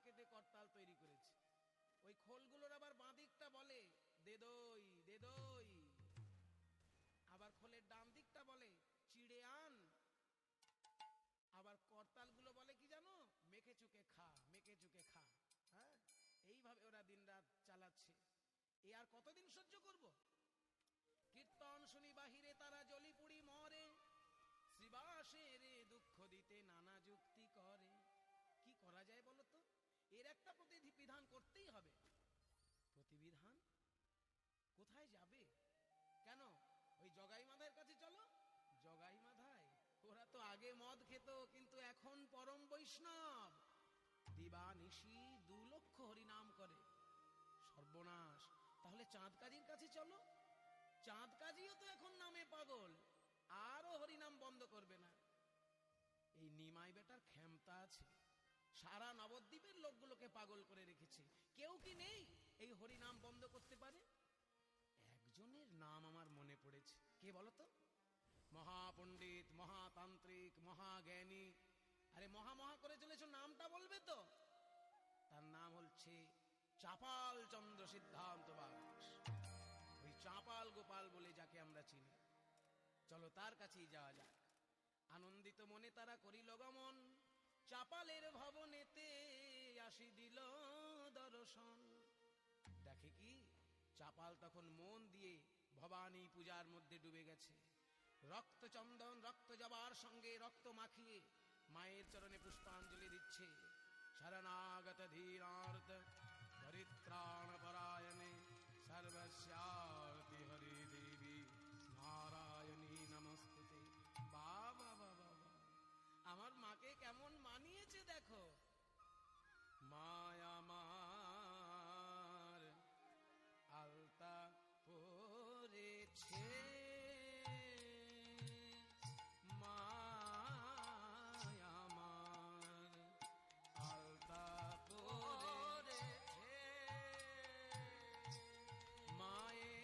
কেটে করতাল তৈরি করেছে। ওই খোলগুলোর আবার বাঁদিকটা বলে দে দই দে দই, আবার খোলের ডান দিকটা বলে চিড়ে আন, আবার করতালগুলো বলে কি জানো, মেখে চুকে খা, মেখে চুকে খা। হ্যাঁ, এইভাবে ওরা দিন রাত চালাচ্ছে। এ আর কতদিন সহ্য করব? কীর্তন শুনি বাহিরে তারা জ্বলি পুড়ি মরে, শ্রীবাসে রে দুঃখ দিতে নানা যুক্তি করে। কি করা যায় বলো তো? এর একটা প্রতিবিধান করতেই হবে। প্রতিবিধান কোথায় যাবে? কেন ওই জগাই মাধায়ের কাছে চলো। জগাই মাধায় ওরা তো আগে মদ খেত, কিন্তু এখন পরম বৈষ্ণব, দিবানিশি 2 লক্ষ হরিনাম করে। সর্বনাশ! তাহলে চাঁদ কাজীর কাছে চলো। চাঁদ কাজীও তো এখন নামে পাগল, আরো হরিনাম বন্ধ করবে না। এই নিমাই বেটার ক্ষমতা আছে, সারা নবদ্বীপের লোকগুলোকে পাগল করে রেখেছে। কেউ কি নেই এই হরিনাম বন্ধ করতে পারে? একজনের নাম আমার মনে পড়েছে। কে বলতো? মহাপণ্ডিত, মহাতান্ত্রিক, মহাজ্ঞানী। আরে মহা মহা করে চলেছ, নামটা বলবে তো? তার নাম হচ্ছে চাপাল চন্দ্র সিদ্ধান্ত বাস। ওই চাপাল গোপাল বলে যাকে আমরা চিনি। চলো তার কাছেই যাওয়া যাক। আনন্দিত মনে তারা করিল গমন, চাপালের ভবনেতে আসি দিল দর্শন। দেখে কি, চাপাল তখন মন দিয়ে ভবানী পূজার মধ্যে ডুবে গেছে। রক্ত চন্দন, রক্ত জবার সঙ্গে রক্ত মাখিয়ে মায়ের চরণে পুষ্পাঞ্জলি দিচ্ছে। শরণাগত ধীরার্থ পরিত্রাণ পরায়ণে সর্বস্যার্তি হরি দেবী নারায়ণী নমস্তুতে। বাবা বাবা, আমার মাকে কেমন মানিয়েছে দেখো। মায়া আমার আলতা পরেছে, মায়া আমার আলতা পরেছে, মায়ের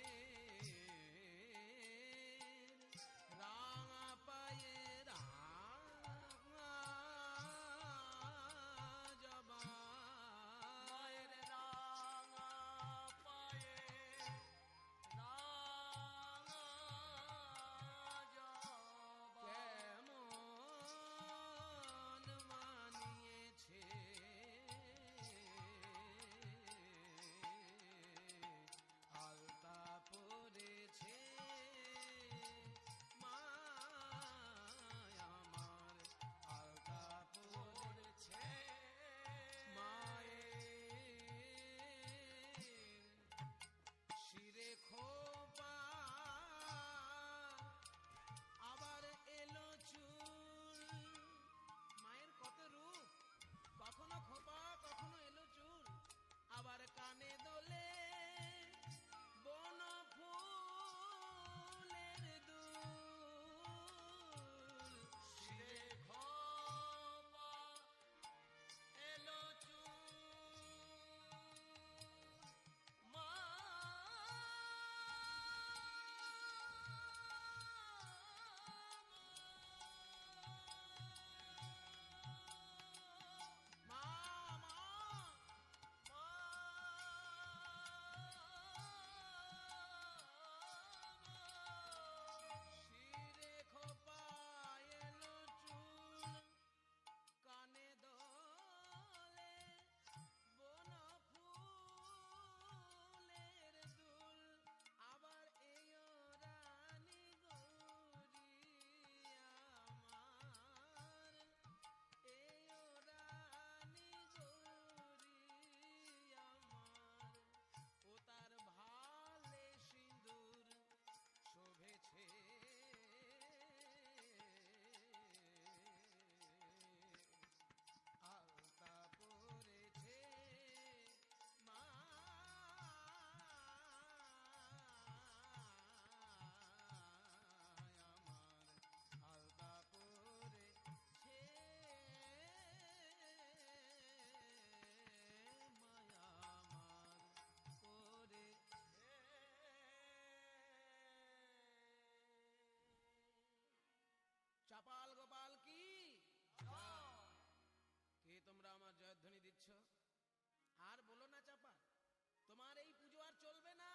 চলবে না।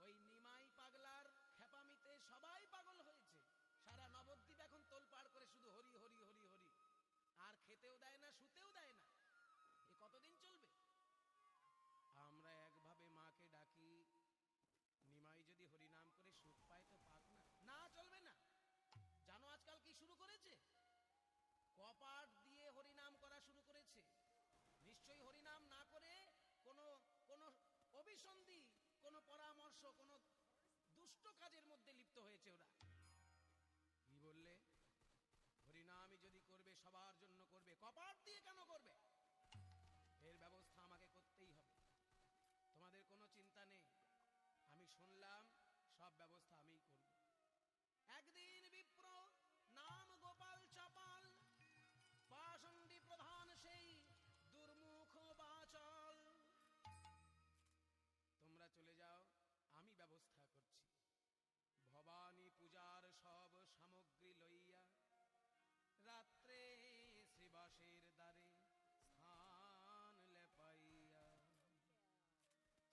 ওই নিমাই পাগলার খেপামিতে সবাই পাগল হয়েছে। সারা নবদ্বীপ এখন তোলপাড় করে শুধু হরি হরি হরি হরি, আর খেতেও দেয় না, শুতেও দেয় না। এ কতদিন চলবে? আমরা একভাবে মাকে ডাকি, নিমাই যদি হরিনাম করে সুখ পায় তো পাক না। না, চলবে না। জানো আজকাল কি শুরু করেছে? কপাট দিয়ে হরিনাম করা শুরু করেছে। নিশ্চয়ই হরিনাম না করে কোনো কোনো অভিসন্ধি, কোনো পরামর্শ, কোনো দুষ্ট কাজের মধ্যে লিপ্ত হয়েছে ওরা। কি বললে? হরিনামই যদি করবে সবার জন্য করবে, কপাট দিয়ে কেন করবে? এর ব্যবস্থা আমাকে করতেই হবে। তোমাদের কোনো চিন্তা নেই, আমি শুনলাম, সব ব্যবস্থা আমিই করব। একদিন বিপ্র নাম গোপাল চাপাল, পাষণ্ডী প্রধান সেই দুর্মুখ বাচাল। তোমরা চলে যাও, আমি ব্যবস্থা করছি। ভবানী পূজার সব সামগ্রী লইয়া রাত্রে শ্রীবাসের দ্বারে স্থান লেপাইয়া।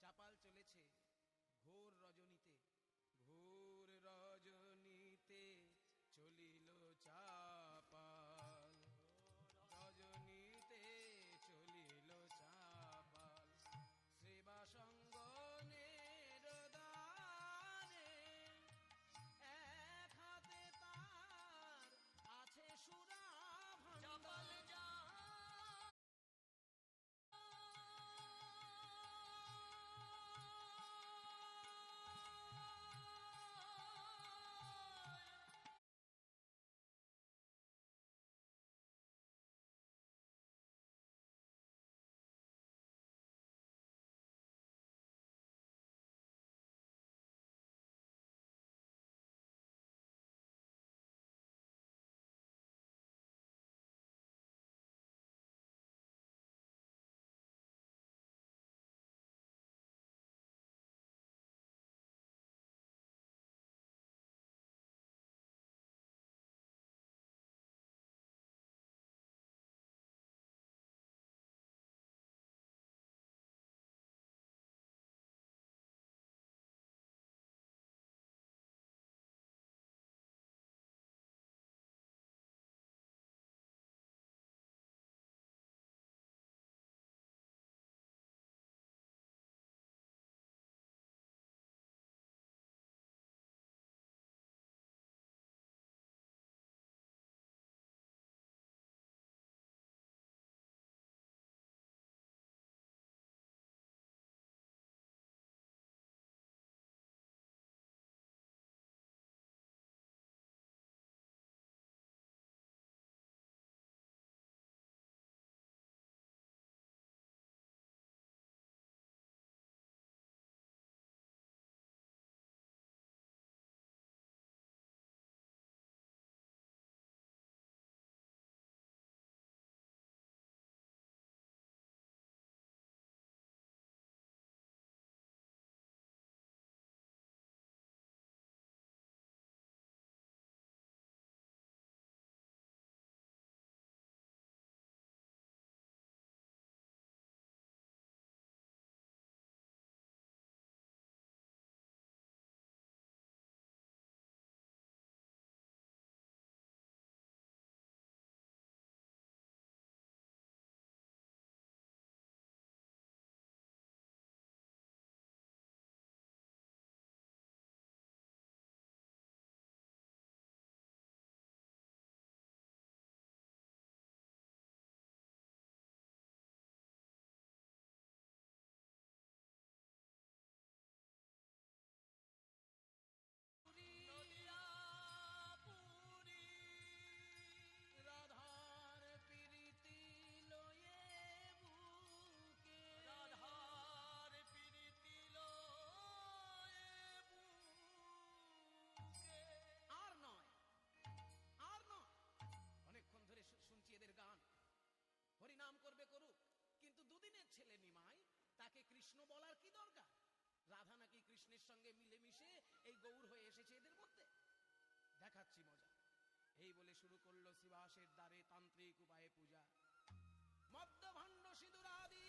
চাপাল চলেছে ঘোর রজনীতে, ঘোর রজনীতে চলিল চাপাল, রজনীতে চলিল চাপাল। শ্রীবাসঙ্গনের দ্বারে এক হাতে তার আছে সুরা ভাণ্ডার। রাধার প্রীতি লয়ে বুকে, রাধার প্রীতি লয়ে বুকে। আর নয়, আর নয়। অনেকক্ষণ ধরে শুনছি এদের গান। হরিনাম করবে করুক, কিন্তু দুদিনের ছেলে নিমাই, তাকে কৃষ্ণ বলার কি দরকার? রাধা নাকি কৃষ্ণের সঙ্গে মিলেমিশে এই গৌর হয়ে এসেছে এদের মধ্যে। দেখাচ্ছি মজা। এই বলে শুরু করলো শ্রীবাসের দ্বারে তান্ত্রিক উপায়ে পূজা। মদ্য ভাণ্ড সিঁদুর আদি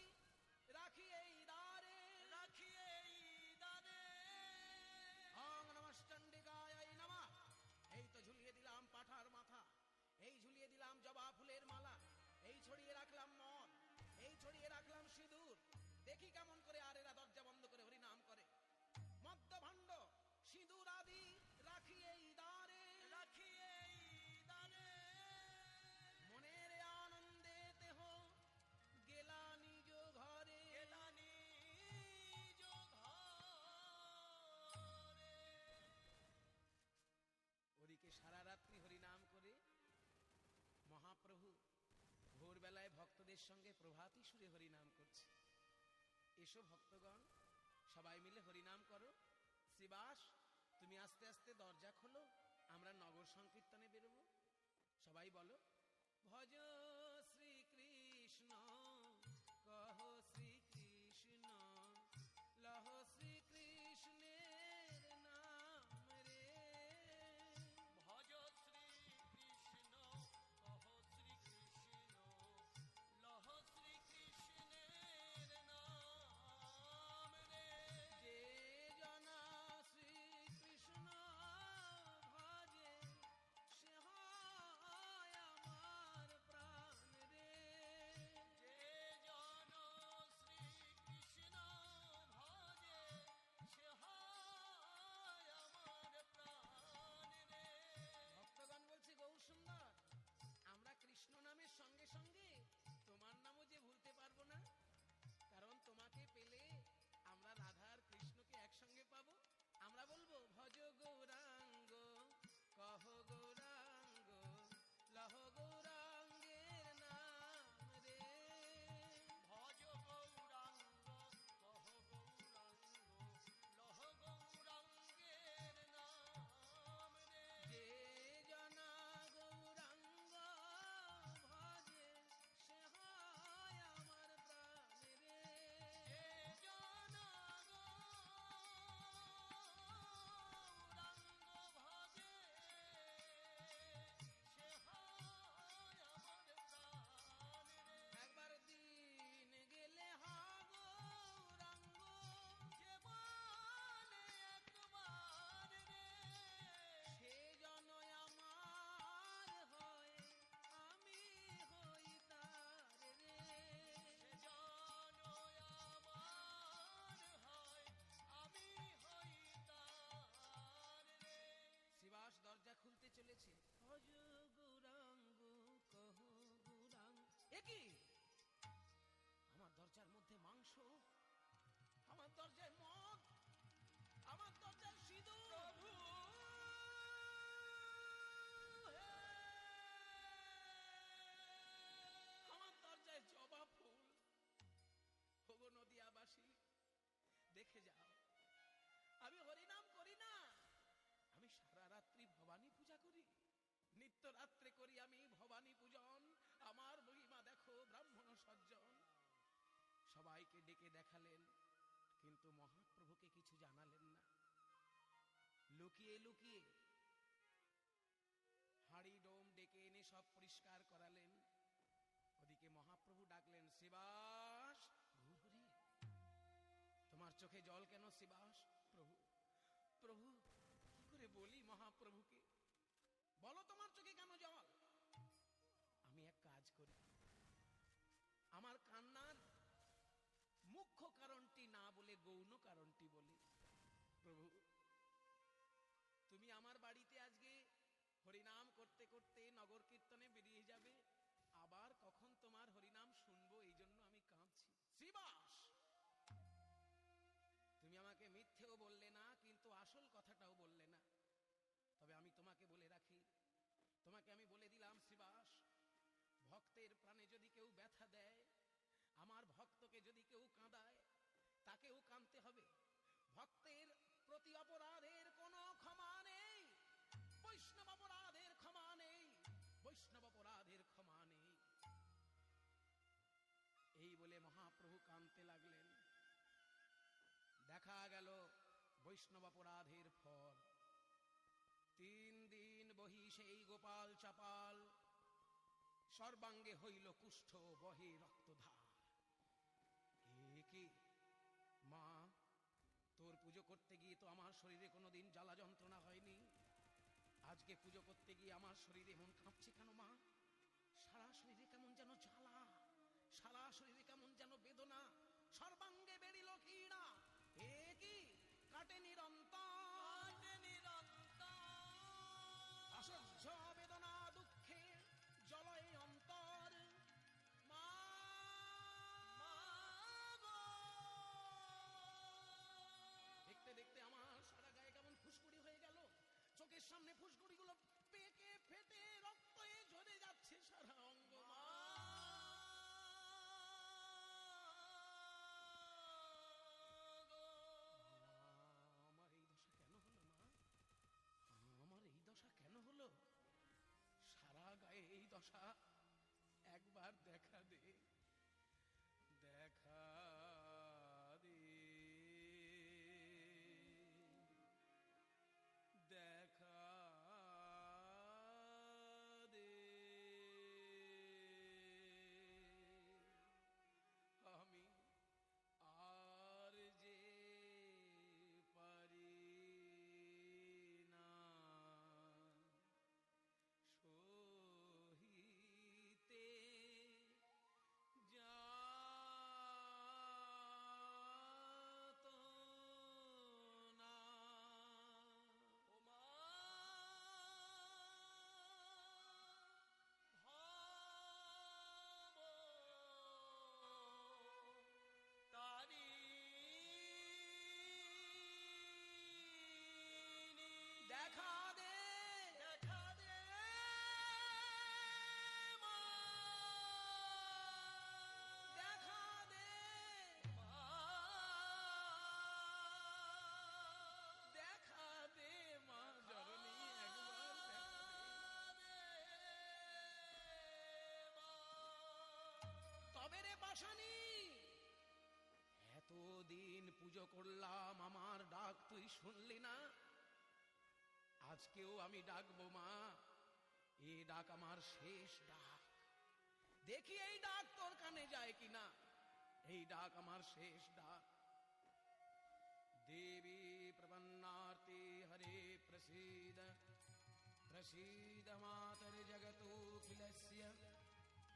রাখি এই দ্বারে, রাখি এই এই ঝুলিয়ে দিলাম জবা ফুলের মালা, এই ছড়িয়ে রাখলাম মদ, এই ছড়িয়ে রাখলাম সিঁদুর, দেখি কেমন করে আর এরা দরজা বন্ধ করে হরিনাম করে। মদ্য ভাণ্ড সিঁদুর আদি রাখি এই দ্বারে, মনের আনন্দে দেহ গেলা নিজ ঘরে, ওদিকে সারা রাত্রি হরিনাম করে মহাপ্রভু ভোরবেলায় ভক্তদের সঙ্গে প্রভাতী সুরে হরিনাম করছে। এসো ভক্তগণ, সবাই মিলে হরিনাম করো। শ্রীবাস, তুমি আস্তে আস্তে দরজা খোলো, আমরা নগর সংকীর্তনে বেরোবো। সবাই বলো, ভজ শ্রীকৃষ্ণ, কহ শ্রীকৃষ্ণ, লহ শ্রীকৃষ্ণের নাম রে। ভজ শ্রীকৃষ্ণ, কহ শ্রীকৃষ্ণ, লহ শ্রীকৃষ্ণের নাম রে। যে জনা শ্রীকৃষ্ণ ভজে, সে হয় আমার প্রাণ রে। যে জন শ্রীকৃষ্ণ ভজে, সে হয় আমার প্রাণ রে। ভক্তগণ বলছে, গৌ সুন্দর, আমরা কৃষ্ণ নামের সঙ্গে সঙ্গে তোমার নামও যে ভুলতে পারবো না, কারণ তোমাকে পেলে আমরা রাধার কৃষ্ণকে একসঙ্গে পাবো। আমরা বলবো, ভজ গৌরাঙ্গ, কহ গৌরাঙ্গ, লহ গৌরাঙ্গের নাম রে। ভজ গৌরাঙ্গ, কহ গৌরাঙ্গ, লহ গৌরাঙ্গের নাম রে। যে জনা গৌরাঙ্গ ভজে, সে হয় আমার প্রাণ রে। যে জন গৌরাঙ্গ ভজে, সে হয় আমার প্রাণ রে। একবার দিন গেলে হা গৌরাঙ্গ, যে বলে একবার রে, সে জন আমার হয়, আমি হই তার রে। সে জন আমার হয়, আমি হই তার রে। শিবাস দরজা খুলতে চলেছে, ভজ গৌরাঙ্গ, কহ গৌরাঙ্গ। একই আমার দরজার মধ্যে মাংস, আমার দরজায় মদ, আমার দরজায় সিঁদুর। প্রভু হে, আমার দরজায় জবা ফুল। ওগো নদিয়াবাসী, দেখে যাও, আমি হরিনাম করি না, আমি সারা রাত্রি ভবানী পূজা করি, নিত্য রাত্রে করি আমি ভবানী পূজন। আমার মহিমা দেখো ব্রাহ্মণ সজ্জন। সবাইকে ডেকে দেখালেন, কিন্তু মহাপ্রভুকে কিছু জানালেন না। লুকিয়ে লুকিয়ে হাড়ি ডোম ডেকে এনে সব পরিষ্কার করালেন। ওদিকে মহাপ্রভু ডাকলেন, শিবাস, ঘুরে তোমার চোখে জল কেন শিবাস? প্রভু, প্রভু, কি করে বলি মহাপ্রভুকে, বলো তোমার চোখে কেন জল? আমি এক কাজ করি, আমার কান্নার মুখ্য কারণটি না বলে গৌণ কারণটি বলি। প্রভু, তুমি আমার বাড়িতে আজকে হরিনাম করতে করতে নগর কীর্তনে বেরিয়ে যাবে, আবার কখন তোমার হরিনাম শুনবো, এই জন্য আমি কাঁদছি। শ্রীবাস, তুমি আমাকে মিথ্যেও বললে না, কিন্তু আসল কথাটাও বললে না। তবে আমি তোমাকে বলে রাখি, তোমাকে আমি বলে দিলাম শ্রীবাস, ভক্তের প্রাণে যদি কেউ ব্যথা দেয়, আমার ভক্তকে যদি কেউ কাঁদায়, তাকেও কাঁদতে হবে। ভক্তের প্রতি অপরাধের কোনো ক্ষমা নেই, বৈষ্ণব অপরাধের ক্ষমা নেই, বৈষ্ণব অপরাধের ক্ষমা নেই। এই বলে মহাপ্রভু কাঁদতে লাগলেন। দেখা গেল বৈষ্ণব অপরাধের ফল। 3 দিন বহি সেই গোপাল চাপাল, সর্বাঙ্গে হইল কুষ্ঠ, বহে রক্তধার। কি মা, তোর পুজো করতে গিয়ে তো আমার শরীরে কোনোদিন জ্বালা যন্ত্রণা হয়নি, আজকে পুজো করতে গিয়ে আমার শরীরে মন কাঁপছে কেন মা? সারা শরীরে কেমন যেন জ্বালা, সারা শরীরে কেমন যেন বেদনা, সর্বাঙ্গে বেরিল ক্ষীণা। এ কি কাটে নিরন্তর, অসহ্য বেদনা দুঃখে জলয়ে অন্তর। মা গো। দেখতে দেখতে আমার সারা গায়ে কেমন ফুসকুড়ি হয়ে গেল, চোখের সামনে ফুসকুড়িগুলো পেকে ফেটে রক্তে ঝরে যাচ্ছে সারা অঙ্গ। মা আমার এই দশা কেন হলো মা? আমার এই দশা কেন হলো? সারা গায়ে এই দশা, একবার দেখা দে, দেখা দে, দেখা দে। আমি আর যে পারি না সহিতে যাতনা। ও মা ভব তারিণী। দেখা দে, দেখা দে মা। দেখা দে, মা দেখা দে মা জননী, একবার দেখা দে। তবে রে পাশানি, এতদিন পুজো করলাম, আমার ডাক তুই শুনলি না? আজকেও আমি ডাকবো মা, এই ডাক আমার শেষ ডাক। দেখি এই ডাক তোর কানে যায় কিনা। এই ডাক আমার শেষ ডাক। দেবী প্রপন্নার্তি হরে প্রসীদ, প্রসীদ মাতর জগতোখিলস্য,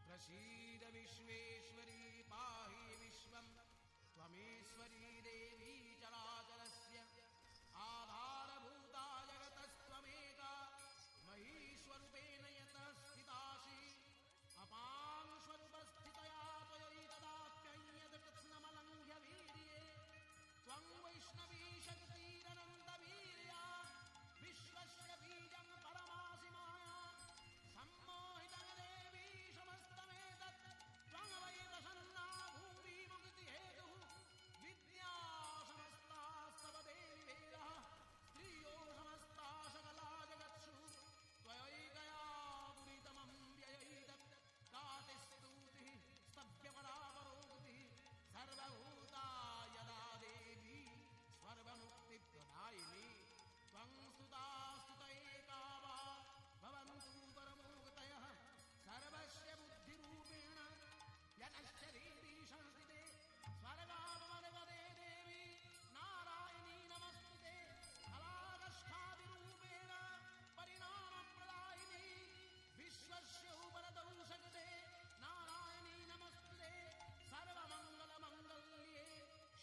প্রসীদ বিশ্বেশ্বরী পাহি বিশ্বম। त्वमीश्वरी देवी चराचरस्य आधारभूता जगतस्त्वमेका, महीश्वरूपेण यतः स्थितासि अपां स्वरूपस्थितया त्वयैतदाप्ययत् कृत्स्नमलङ्घ्य वीर्ये। त्वं वैष्णवी शक्तिरनन्तवीर्या, विश्वस्य बीजं परमासि माया। सम्मोहितं देवी समस्तमेतत् त्वं वै प्रसन्ना भूमि मुक्तिहेतुः। विद्या समस्तास्तव देवि वेदः, स्त्रियो समस्ता सकला जगत्सु त्वयैकया दुरितमं व्ययैतत्। का ते स्तुतिः स्तव्यपरापरोक्तिः, सर्वभूता यदा देवी सर्वमुक्तिप्रदायिनी। त्वं स्तुता स्तुत एका वा भवन्तु परमोक्तयः, सर्वस्य बुद्धिरूपेण यतश्चरीरी संस्थिते। स्वर्गापवर्गदे देवी नारायणी नमस्तुते, कलाकष्ठादिरूपेण परिणामप्रदायिनी। विश्वस्य उपरतौ शक्ते नारायणी नमस्तुते, सर्वमङ्गलमङ्गल्ये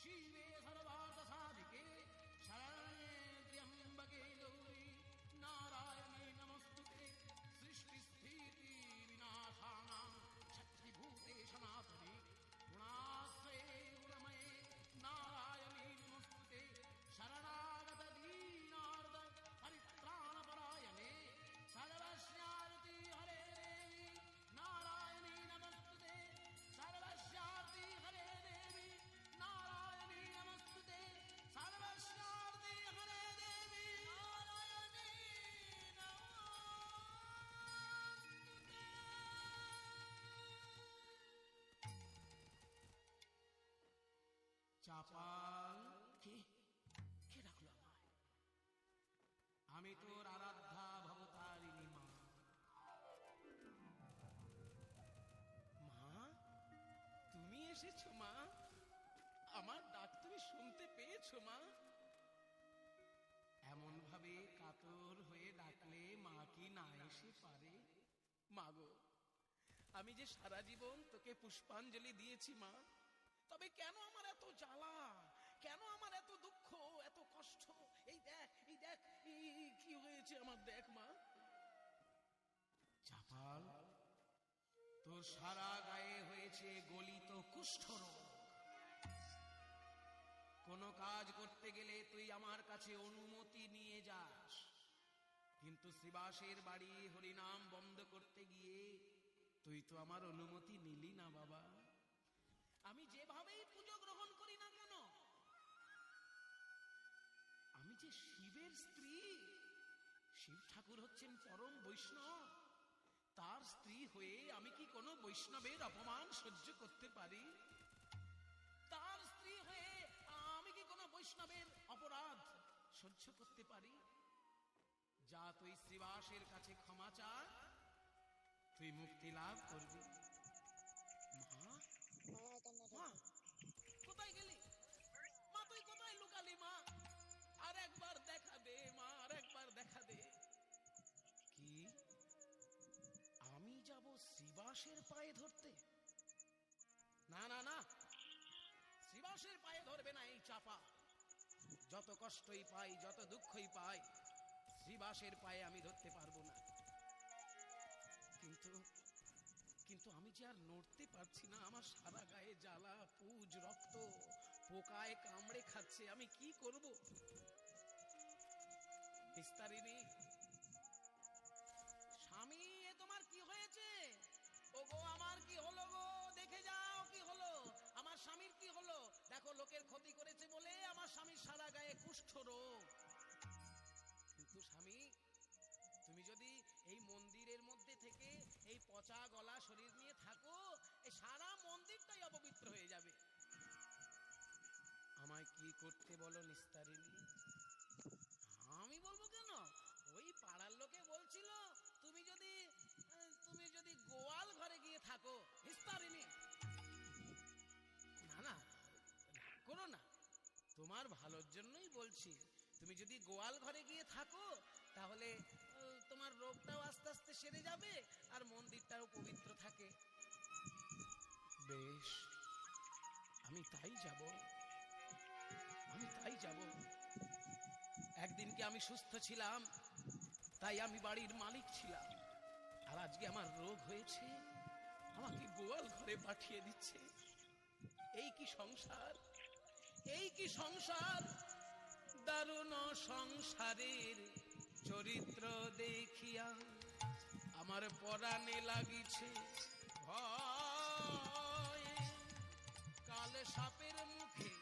शिवे सर्वार्थसाधिके, शरण्ये त्र्यम्बके गौरी नारायणी नमस्तुते। सृष्टिस्थिति विनाशानां शक्तिभूते सनातने, गुणाश्रये गुणमये नारायणी नमस्तुते। शरणागत दीनार्द परित्राणपरायणे, सर्वस्यार्ति हरे देवी नारायणी नमस्तुते। सर्वस्यार्ति हरे देवी नारायणी नमस्तुते। सर्वस्यार्ति हरे देवी नारायणी नमस्तुते। চাপাল। কে কে ডাকলো আমায়? আমি তোর আরাধ্যা ভবতারিণী মা। মা তুমি এসেছো মা? আমার ডাক তুমি শুনতে পেয়েছো মা? এমন ভাবে কাতর হয়ে ডাকলে না এসে পারে? মাগো, আমি যে সারা জীবন তোকে পুষ্পাঞ্জলি দিয়েছি মা, তবে কেন আমার এত জ্বালা, কেন আমার এত দুঃখ, এত কষ্ট? এই দেখ, এই দেখ, কি হয়েছে আমার, দেখ মা। চাপাল, তোর সারা গায়ে হয়েছে গলিত কুষ্ঠরোগ। কোনো কাজ করতে গেলে তুই আমার কাছে অনুমতি নিয়ে যাস, কিন্তু শ্রীবাসের বাড়ি হরিনাম বন্ধ করতে গিয়ে তুই তো আমার অনুমতি নিলি না বাবা। আমি যেভাবেই পুজো গ্রহণ করি না কেন, আমি যে শিবের স্ত্রী, শিব ঠাকুর হচ্ছেন পরম বৈষ্ণব, তার স্ত্রী হয়ে আমি কি কোনো বৈষ্ণবের অপমান সহ্য করতে পারি? তার স্ত্রী হয়ে আমি কি কোনো বৈষ্ণবের অপরাধ সহ্য করতে পারি? যা তুই শ্রীবাসের কাছে ক্ষমা চা, তুই মুক্তি লাভ করবি। মা, মা, কোথায় গেলি মা? তুই কোথায় লুকালি মা? আর একবার দেখা দে মা, আর একবার দেখা দে। কি, আমি যাব শ্রীবাসের পায়ে ধরতে? না না না, শ্রীবাসের পায়ে ধরবে না এই চাপা। যত কষ্টই পাই, যত দুঃখই পাই, শ্রীবাসের পায়ে আমি ধরতে পারবো না। কিন্তু কিন্তু আমি যে আর নড়তে পারছি না, আমার সারা গায়ে জ্বালা, পুজ, রক্ত, পোকায় কামড়ে খাচ্ছে, আমি কি করব? নিস্তারিণী, স্বামী, এ তোমার কি হয়েছে? ওগো, আমার কি হলো গো? দেখে যাও কি হলো, আমার স্বামীর কি হলো? দেখো, লোকের ক্ষতি করেছে বলে আমার স্বামীর সারা গায়ে কুষ্ঠ রোগ। কিন্তু স্বামী, তুমি যদি এই মন্দিরের মধ্যে থেকে এই পচা গলা শরীর নিয়ে থাকো, এই সারা মন্দিরটাই অপবিত্র হয়ে যাবে। আমায় কি করতে বলো নিস্তারিণী? আমি বলবো কেন? ওই পাড়ার লোকে বলছিল তুমি যদি গোয়াল ঘরে গিয়ে থাকো। নিস্তারিণী, না না, করো না, তোমার ভালোর জন্যই বলছি। তুমি যদি গোয়াল ঘরে গিয়ে থাকো, তাহলে তোমার রোগটাও আস্তে আস্তে সেরে যাবে, আর মন্দিরটাও পবিত্র থাকে। বেশ, আমি তাই যাব, আমি তাই যাব। একদিনকে আমি সুস্থ ছিলাম, তাই আমি বাড়ির মালিক ছিলাম, আর আজকে আমার রোগ হয়েছে, আমাকে গোয়াল ঘরে পাঠিয়ে দিচ্ছে। এই কি সংসার, এই কি সংসার! দারুণ সংসারের চরিত্র দেখিয়া আমার পরাণে লাগিছে ভয়। কাল সাপের মুখে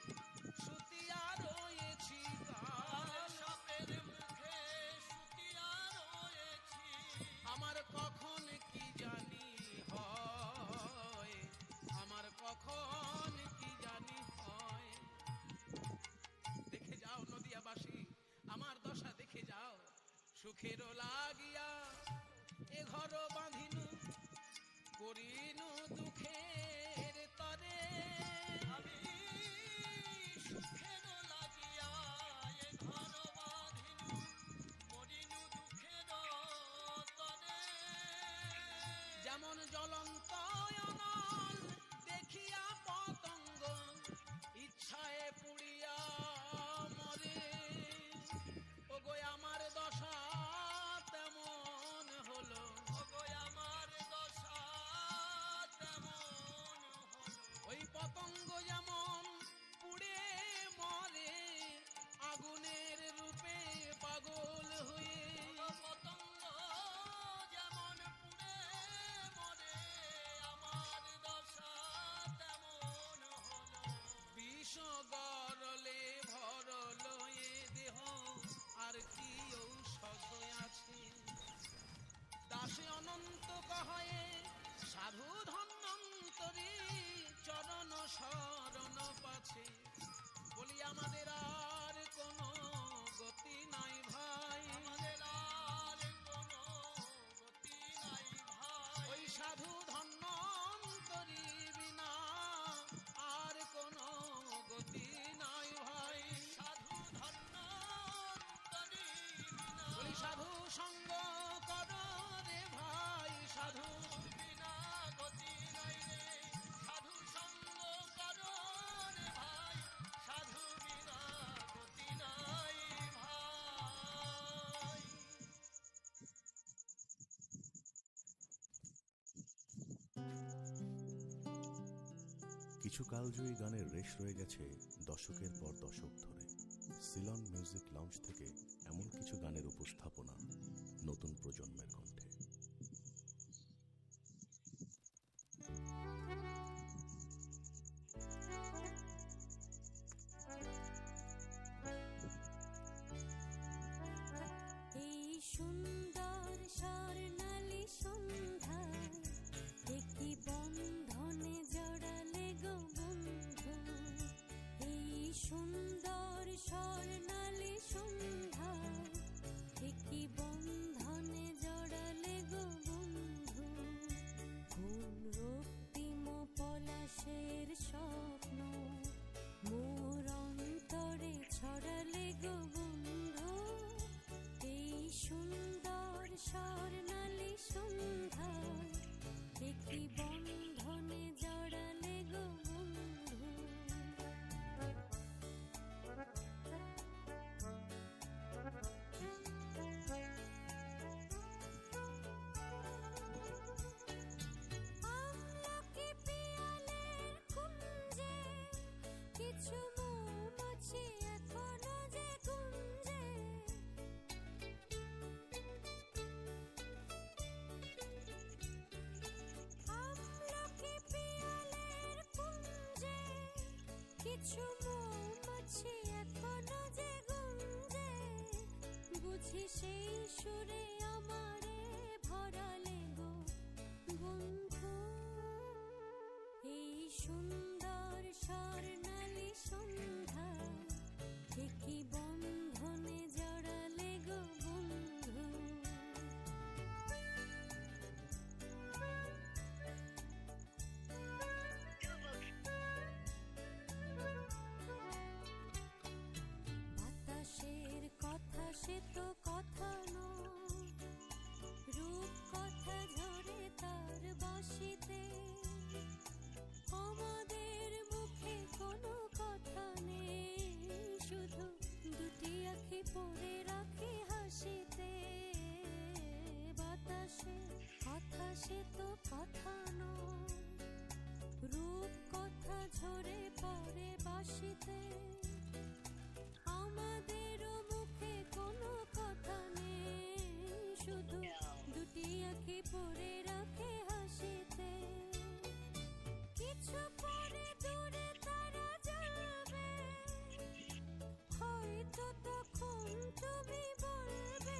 সুতিয়া রয়েছি, কাল সাপের মুখে শুতিয়া রয়েছি। আমার কখন কি জানি হয়, আমার কখন কি জানি হয়। দেখে যাও নদিয়াবাসী, আমার দশা দেখে যাও। সুখেরও লাগিয়া এ ঘর বাঁধিনু, করিনু দুঃখের তরে। আমি সুখের লাগিয়া এ ঘর বাঁধিনু, মরিনু দুঃখের তরে। যেমন জ্বলন্ত অনল দেখিয়া পতঙ্গ ইচ্ছায় পুড়িয়া মরে, ওগো আমার দশা তেমন হলো, ওগো আমার দশা তেমন হলো। ওই পতঙ্গ যেমন পুড়ে মরে আগুনের রূপে পাগল হয়ে। পতঙ্গ যেমন পুড়ে মরে, আমার দশা তেমন হলো। বিষ গরলে ভরল এ দেহ, আর কি ঔষধ আছে? দাসে অনন্ত কহয়ে সাধু ধন্বন্তরী, চরণ শরণ পাছে বলি আমাদের আর কোনো গতি নাই ভাই। আমাদের আর কোনো গতি নাই ভাই। ওই সাধু ধন্বন্তরী বিনা আর কোনো গতি নাই ভাই। সাধু ধন্বন্তরী বিনা বলি সাধু সঙ্গ করো কিছু কালজয়ী গানের রেশ রয়ে গেছে দশকের পর দশক ধরে। সিলন মিউজিক লাউঞ্জ থেকে এমন কিছু গানের উপস্থাপনা নতুন প্রজন্মের কণ্ঠে। এই সুন্দর স্বর্ণালী সন্ধ্যায় একটি বন্ধনে জড়ালে গো বন্ধু। এই সুন্দর স্বর্ণালী সন্ধ্যায় একটি বন্ধনে জড়ালে গো বন্ধু। কোন রক্তিম পলাশের স্বপ্ন মোর অন্তরে ছড়ালে গো বন্ধু। এই সুন্দর স্বর্ণালী সন্ধ্যায় একটি বন্ধনে জড়ালে গো বন্ধু। আমলকি পিয়ালের কুঞ্জে কিছু মৌমাছি এখনো যে গুঞ্জে। আমলকি পিয়ালের কুঞ্জে কিছু মৌমাছি এখনো যে গুঞ্জে। বুঝি সেই সুরে আমারে ভরালে গো বন্ধু। এই সুন্দর স্বর্ণালী সন্ধ্যায় একটি বন্ধনে জড়ালে গো বন্ধু। বাতাসের কথা সে তো কথা নয়, রূপ কথা ঝরে তার বাঁশিতে। আমাদের মুখে কোনো কথা নেই, শুধু দুটি আঁখি পড়ে রাখি হাসিতে। বাতাসের কথা সে তো কথা নয়, রূপ কথা ঝরে পড়ে বাঁশিতে। আমাদেরও মুখে কোনো কথা নেই, শুধু দুটি আঁখি পড়ে রাখে হাসিতে। কিছু পরে দূরে তারা জ্বলবে, হয়তো তখন তুমি বলবে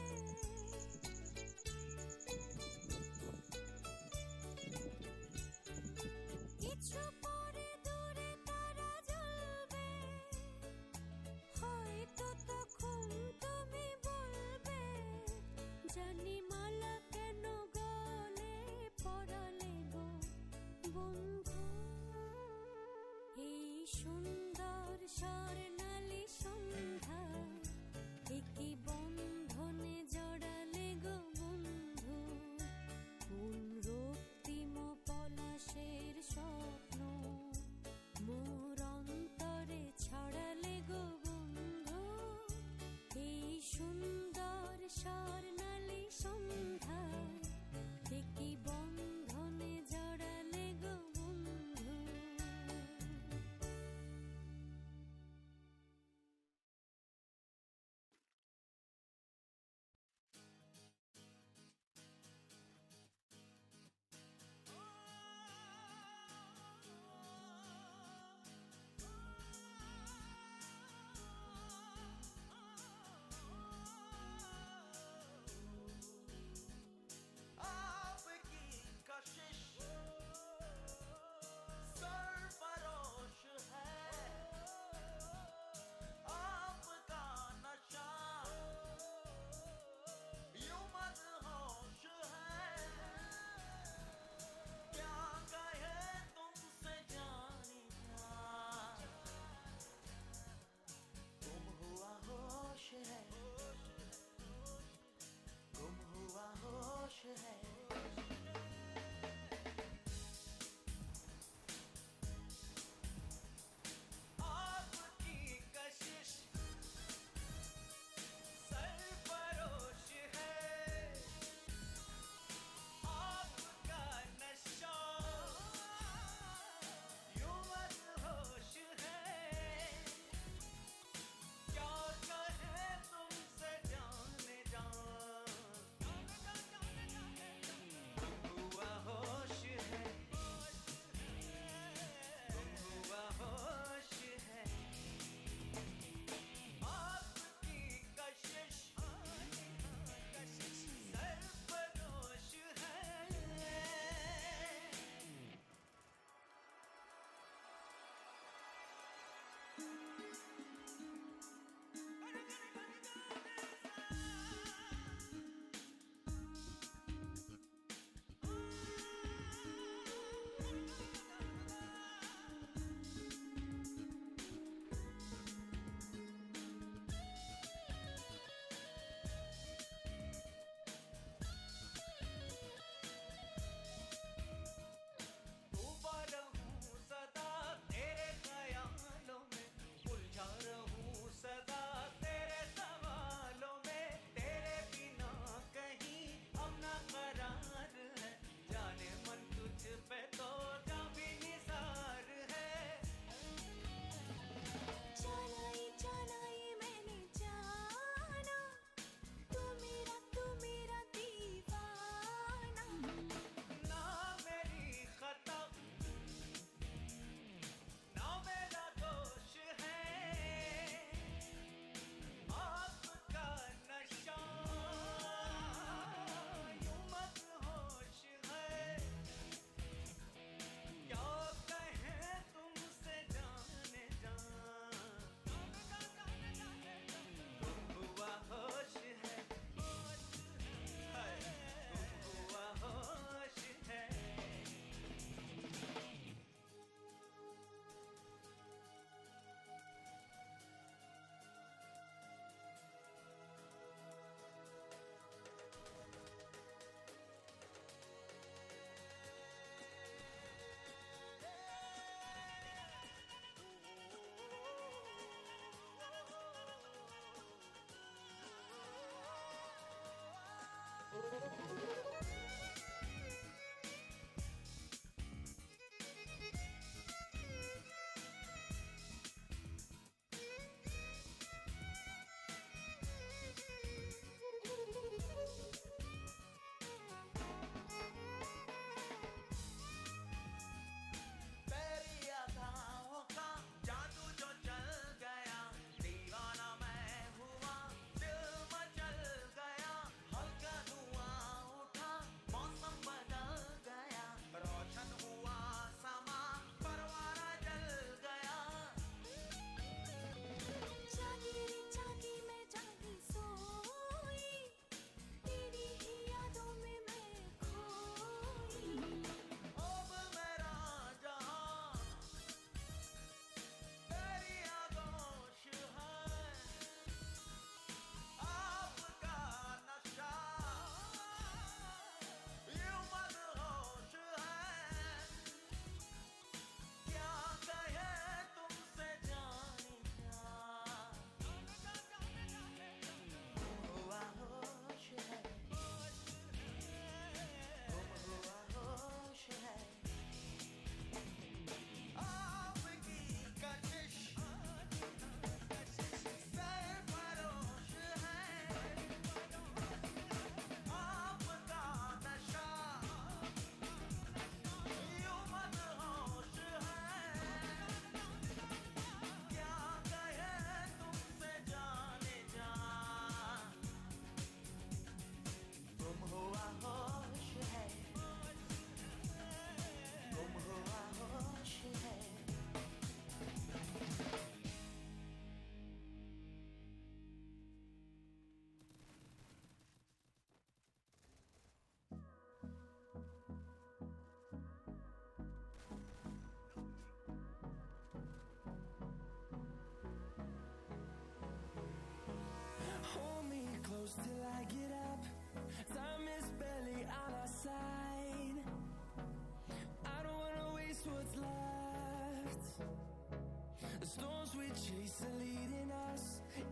The storms we chase are leading us,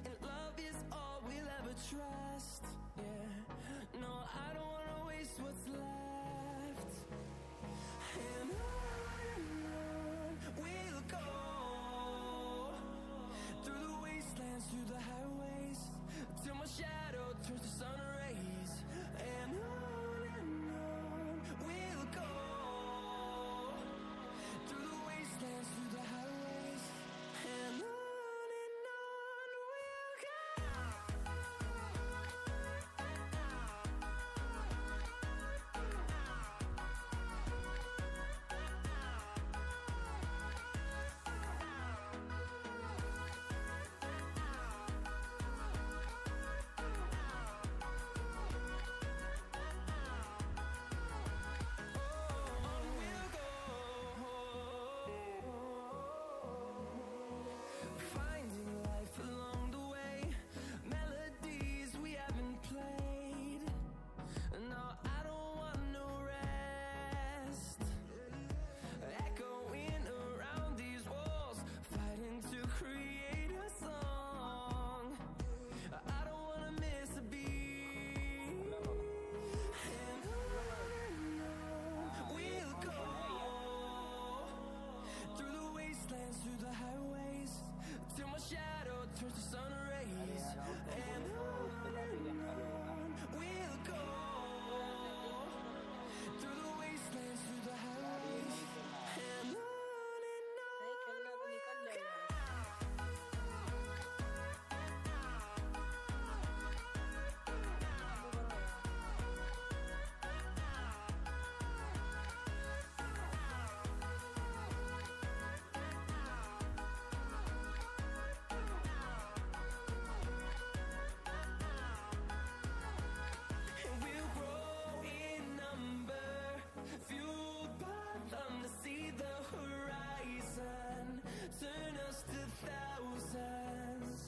and love is all we'll ever trust. Yeah, no, I don't wanna waste what's left. And on we'll go, through the wastelands, through the highways, till my shadow turns to sun rays. And on we'll go, through the wastelands, through the highways, and on we'll go. Finding life along the way, melodies we haven't played. No, I don't want no rest. Echoing around these walls, fighting to create a song. I don't wanna miss a beat. And on we'll go, through the wastelands, through the highways, till my shadow turns to sun rays. And on we'll go, through the wastelands, through the highways, and on we'll go. And we'll grow in number, fueled by them to see the horizon, turn us to thousands.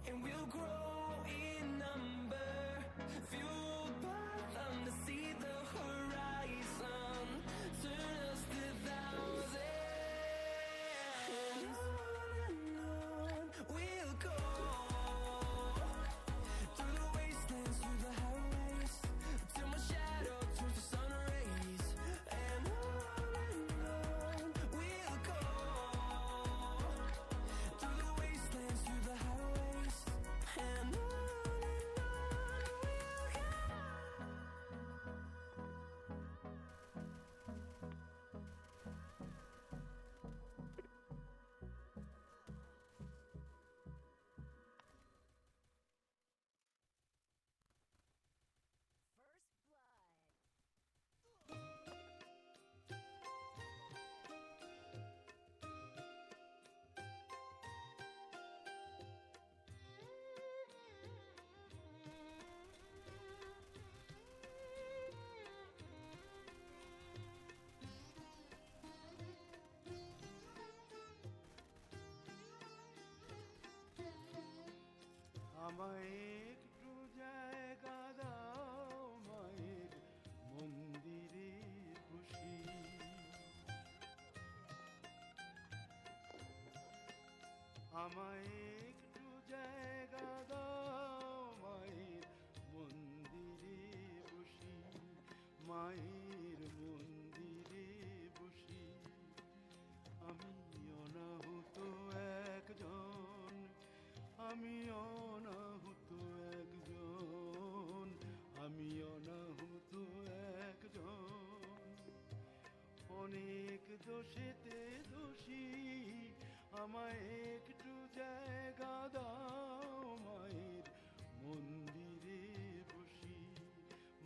And we'll grow in number, fueled by them to see the horizon, turn us to thousands. And on we'll go, through the wastelands, through the highways, till my shadow turns to sun rays. And on we'll go, through the wastelands, through the highways, and on we'll go. আমায় একটু জায়গা দাও মায়ের মন্দিরে বসি, আমায় একটু জায়গা দাও মায়ের মন্দিরে বসি, মায়ের মন্দিরে বসি। আমি অনাহুত একজন, আমি অনাহুত একজন, আমি অনাহুত একজন, অনেক দোষেতে দোষী, আমায় একটু জায়গা দাও মায়ের মন্দিরে বসি,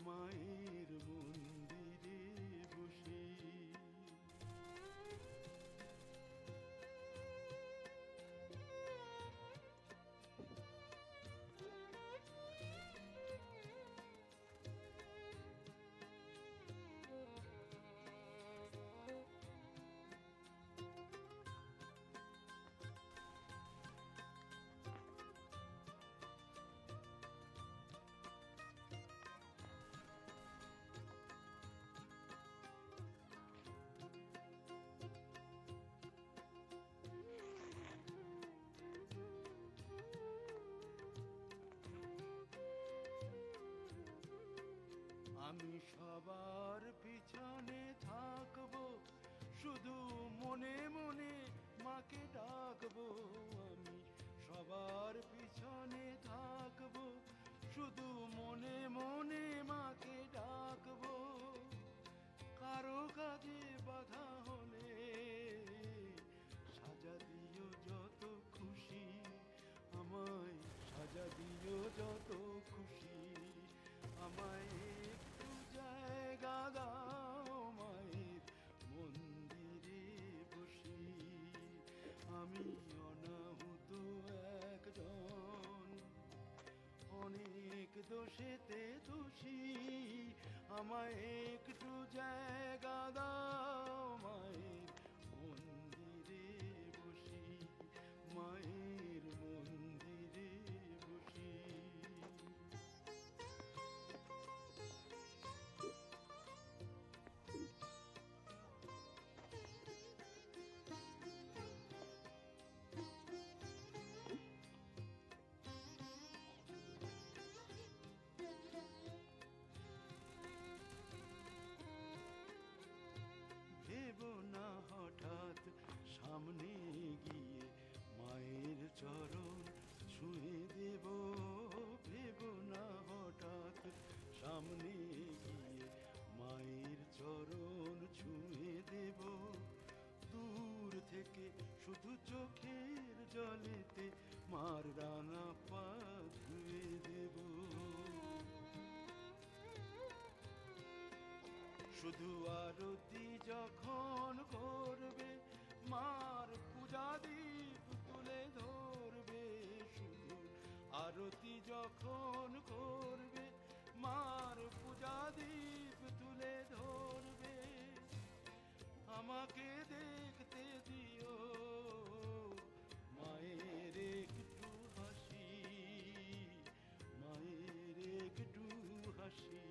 মায়ের মন্দিরে সবার পিছনে থাকবো, শুধু মনে মনে মাকে ডাকবো। আমি সবার পিছনে থাকবো, শুধু মনে মনে মাকে ডাকবো। কারো কাজে বাধা হলে সাজা দিও যত খুশি, আমায় সাজা দিও যত খুশি। আমায় একটু জায়গা দাও মায়ের মন্দিরে বসি। আমি অনাহুত একজন, অনেক দোষেতে দোষী। আমায় একটু জায়গা দাও মায়ের মন্দিরে বসি, মায়ের মন্দিরে বসি। ভেবো না হঠাৎ সামনে গিয়ে মায়ের চরণ ছুঁয়ে দেব। ভেবো না হঠাৎ সামনে গিয়ে মায়ের চরণ ছুঁয়ে দেব। দূর থেকে শুধু চোখের জলেতে মার রাঙা পা ধুয়ে দেব। শুধু আরতি যখন করবে মার পূজা দীপ তুলে ধরবে। শুধু আরতি যখন করবে মার পূজা দীপ তুলে ধরবে। আমাকে দেখতে দিও মায়ের একটু হাসি, মায়ের একটু হাসি।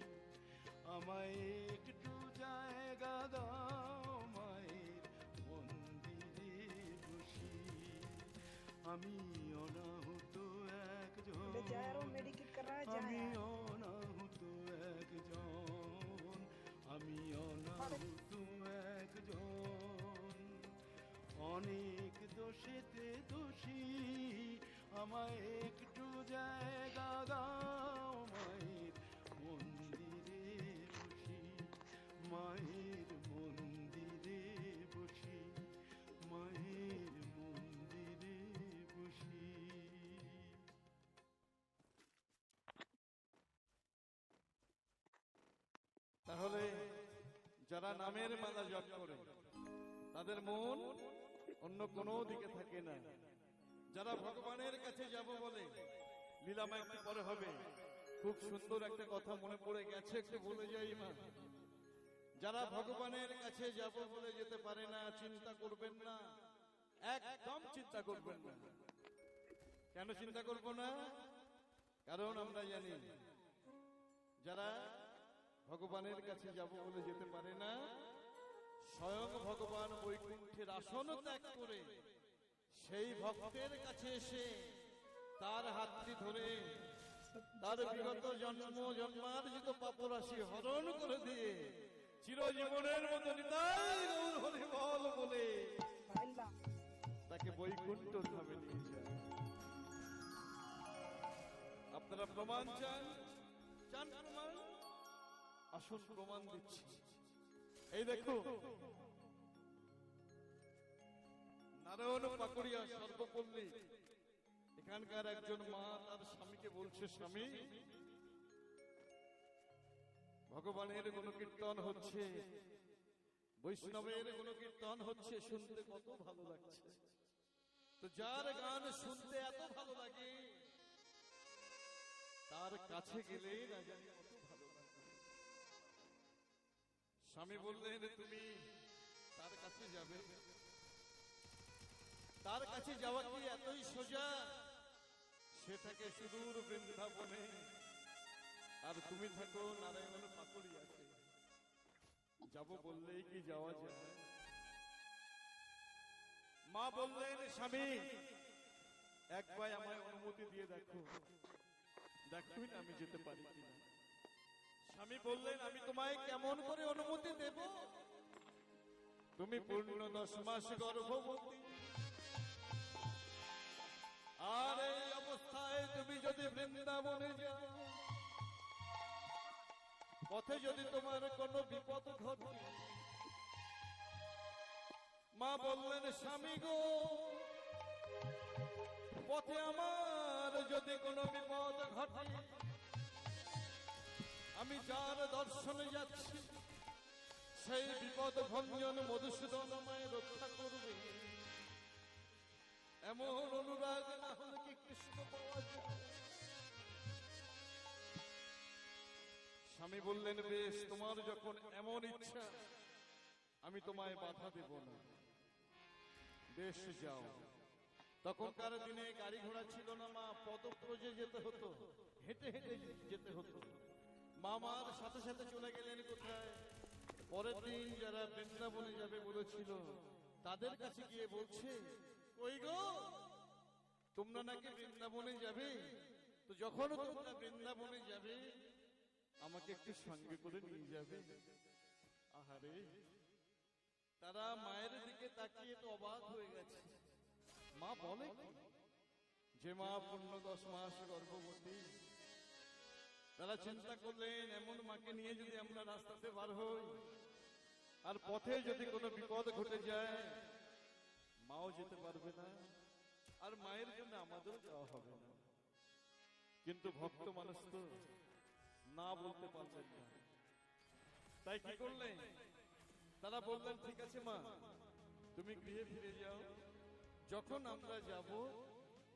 আমায় একটু জায়গা দাও মায়ের মন্দিরে বসি। আমি অনাহুত একজন, আমি অনাহুত একজন, আমি অনাহুত একজন, অনেক দোষেতে দোষী। আমায় একটু জায়গা দাও মায়ের মন্দিরে বসি, মায়ের মন্দিরে বসি, মায়ের মন্দিরে বসি। তাহলে যারা নামের মালা জপ করে তাদের মন অন্য কোনো দিকে থাকে না। যারা ভগবানের কাছে যাব বলে, লীলামা একটু পরে হবে, খুব সুন্দর একটা কথা মনে পড়ে গেছে, একটু বলে যাই মা। যারা ভগবানের কাছে যাব বলে যেতে পারে না, চিন্তা করবেন না, একদম চিন্তা করবেন না। কেন চিন্তা করব না? কারণ আমরা জানি যারা ভগবানের কাছে যাব বলে যেতে পারে না, স্বয়ং ভগবান বৈকুণ্ঠের আসন ত্যাগ করে সেই ভক্তের কাছে এসে তার হাতটি ধরে তার বিগত জন্ম জন্মার্জিত পাপরাশি হরণ করে দিয়ে চিরজীবনের মতো নিতাই গৌর হরি বল বলে তাকে বৈকুণ্ঠ ধামে নিয়ে যায়। আপনারা প্রমাণ চান? চান প্রমাণ? আসল প্রমাণ দিচ্ছি। এই দেখো, নারায়ণ পাকুড়িয়া সর্বপল্লী এখানকার একজন মা তার স্বামীকে বলছে, স্বামী ভগবানের গুণকীর্তন হচ্ছে, বৈষ্ণবের গুণকীর্তন হচ্ছে, শুনতে কত ভালো লাগছে। তো যার গান শুনতে এত ভালো লাগে তার কাছে গেলে না জানি কত ভালো লাগে। স্বামী বললেন, তুমি তার কাছে যাবে? তার কাছে যাওয়া কি এতই সোজা? সে থাকে সুদূর বৃন্দাবনে আর তুমি থাকো নারায়ণ পাকুড়িয়াতে। যাব বললেই কি যাওয়া যায়? মা বললেন, স্বামী একবার আমায় অনুমতি দিয়ে দেখো, দেখুন আমি যেতে পারি কিনা। স্বামী বললেন, আমি তোমায় কেমন করে অনুমতি দেব? তুমি পূর্ণ 10 মাস গর্ভবতী, আর এই অবস্থায় তুমি যদি বৃন্দাবনে যাও, পথে যদি তোমার কোনো বিপদ ঘটে। মা বললেন, স্বামী গো, পথে আমার যদি কোনো বিপদ ঘটে, আমি যার দর্শনে যাচ্ছি সেই বিপদ ভঞ্জন মধুসূদন আমায় রক্ষা করবে। এমন অনুরাগ না হলে কি কৃষ্ণ পাওয়া যায়? স্বামী বললেন, বেশ, তোমার যখন এমন ইচ্ছা আমি তোমায় বাধা দেব না, বেশ যাও। তখনকার দিনে গাড়ি ঘোড়া ছিল না মা, পদব্রজে যেতে হতো, হেঁটে হেঁটে যেতে হতো। মামার সাথে সাথে চলে গেলেন কোথায়? পরের দিন যারা বৃন্দাবনে যাবে বলেছিল তাদের কাছে গিয়ে বলছে, ওই গো, তোমরা নাকি বৃন্দাবনে যাবে, তো যখন তোমরা বৃন্দাবনে যাবে আমাকে একটু সঙ্গে করে নিয়ে যাবে। আহারে, তারা মায়ের দিকে তাকিয়ে তো অবাক হয়ে গেছে। মা বলে যে মা পূর্ণ 10 মাস গর্ভবতী। তারা চিন্তা করলেন, এমন মাকে নিয়ে যদি আমরা রাস্তাতে বার হই আর পথে যদি কোনো বিপদ ঘটে যায়, মাও যেতে পারবে না, আর মায়ের জন্য আমাদেরও যাওয়া হবে না। কিন্তু ভক্ত মানুষ তো না বলতে পারলেন না। তাই কি করলেন? তারা বললেন, ঠিক আছে মা, তুমি গৃহে ফিরে যাও, যখন আমরা যাব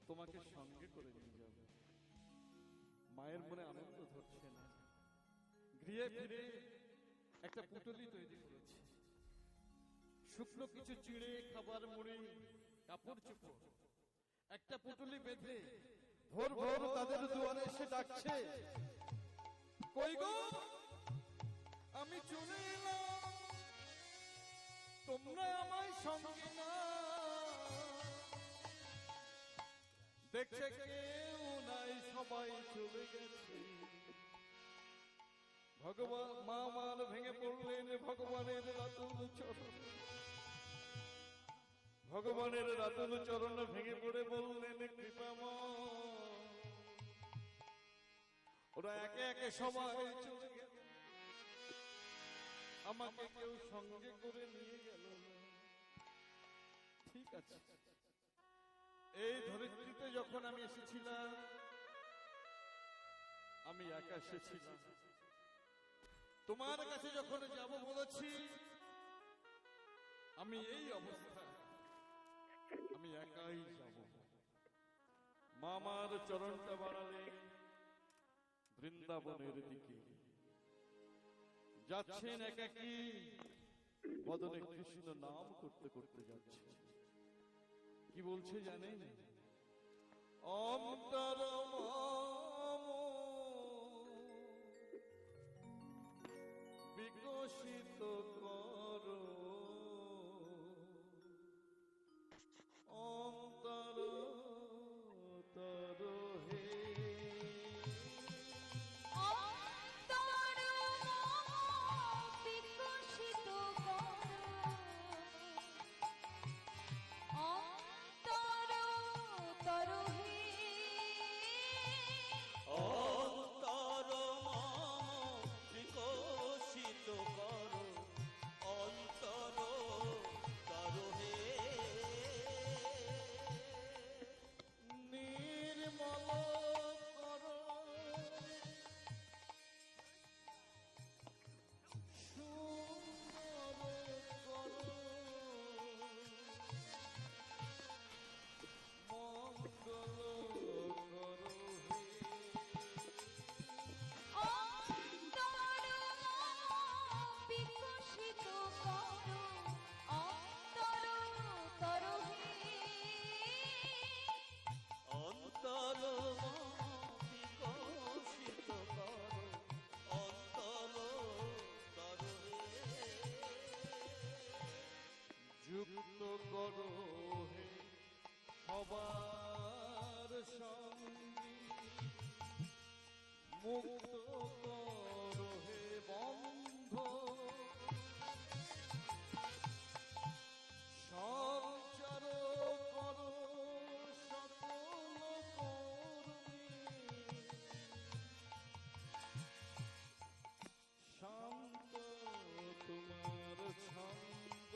তোমাকে সঙ্গে করে নিয়ে যাব। মায়ের মনে আনন্দ ধরছে না। গৃহে ফিরে একটা পুটলি তৈরি করেছে, শুকনো কিছু চিড়ে, খাবার, মুড়ি, কাপড় চোপড়, একটা পুটলি বেঁধে ভোর ভোর তাদের দুয়ারে এসে ডাকছে, কই গো, আমি চলে এলাম, তোমরা আমায় সঙ্গে না। দেখছে কেউ নাই, সবাই চলে গেছে। ভগবান, মা আমার ভেঙে পড়লেন ভগবানের রাতুল চরণ। ভগবানের রাতুল চরণ ভেঙে পড়ে বললেন, কৃপাময়। ওরা একে একে সবাই চলে গেল, আমাকে কেউ সঙ্গে করে নিয়ে গেল। ঠিক আছে, এই ধরিত্রীতে যখন আমি এসেছিলাম আমি একা এসেছিলাম, তোমার কাছে যখন যাব বলেছি আমি এই অবস্থা, আমি একাই যাব। মামার চরণটা বাড়ালে বৃন্দাবনের দিকে যাচ্ছেন, একাকী বদনে কৃষ্ণ নাম করতে করতে যাচ্ছে। কি বলছে জানেন? অন্তর মম বিকশিত করো, অন্তর তর হে। যুক্ত করো হে সবার সঙ্গে, মুক্ত করো হে বন্ধ সঞ্চার করো সকল কর্মী শান্ত তোমার ছন্দ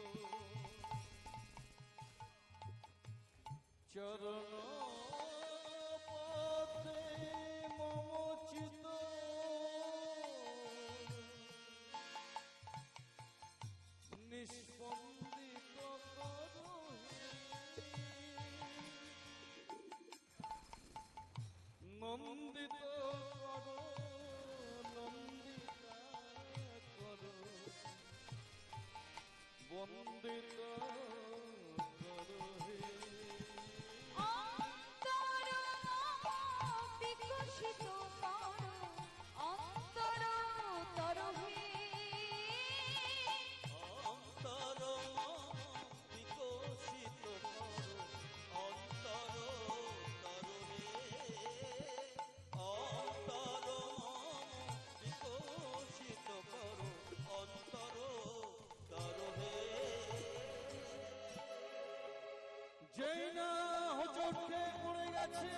চরণ পথে মমচিত নিষ্পন্দিত করো নন্দিত করো নন্দিতা করো বন্দিত করো হে অন্তর বিকশিত করো অন্তর তরহে অন্তর বিকশিত করো অন্তর তরুণে অন্তর বিকশিত করো অন্তর তরুণে যেই না হোঁচটে পড়ে গেছে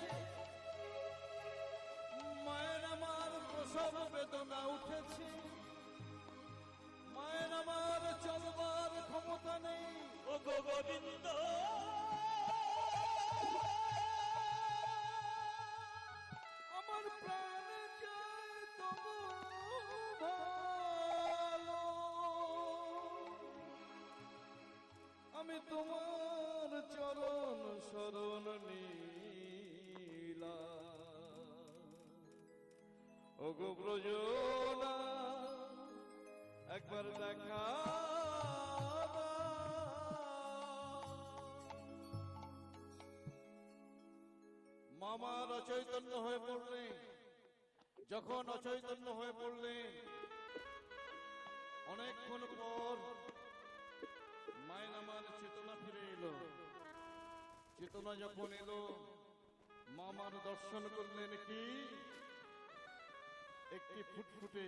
মায়ের আমার প্রসব বেদনা উঠেছে মায়ের আমার চলবার ক্ষমতা নেই ও গো গোবিন্দ আমার প্রাণ যায় তবু ভালো আমি তোমার চরণ শরণ নীলা ও গো ব্রজনা একবার দেখা মামার অচৈতন্য হয়ে পড়লেন যখন অচৈতন্য হয়ে পড়লেন অনেকক্ষণ পর মায়ের আমার চেতনা ফিরে এলো চেতনা যখন এলো মামার দর্শন করলেন কি একটি ফুটফুটে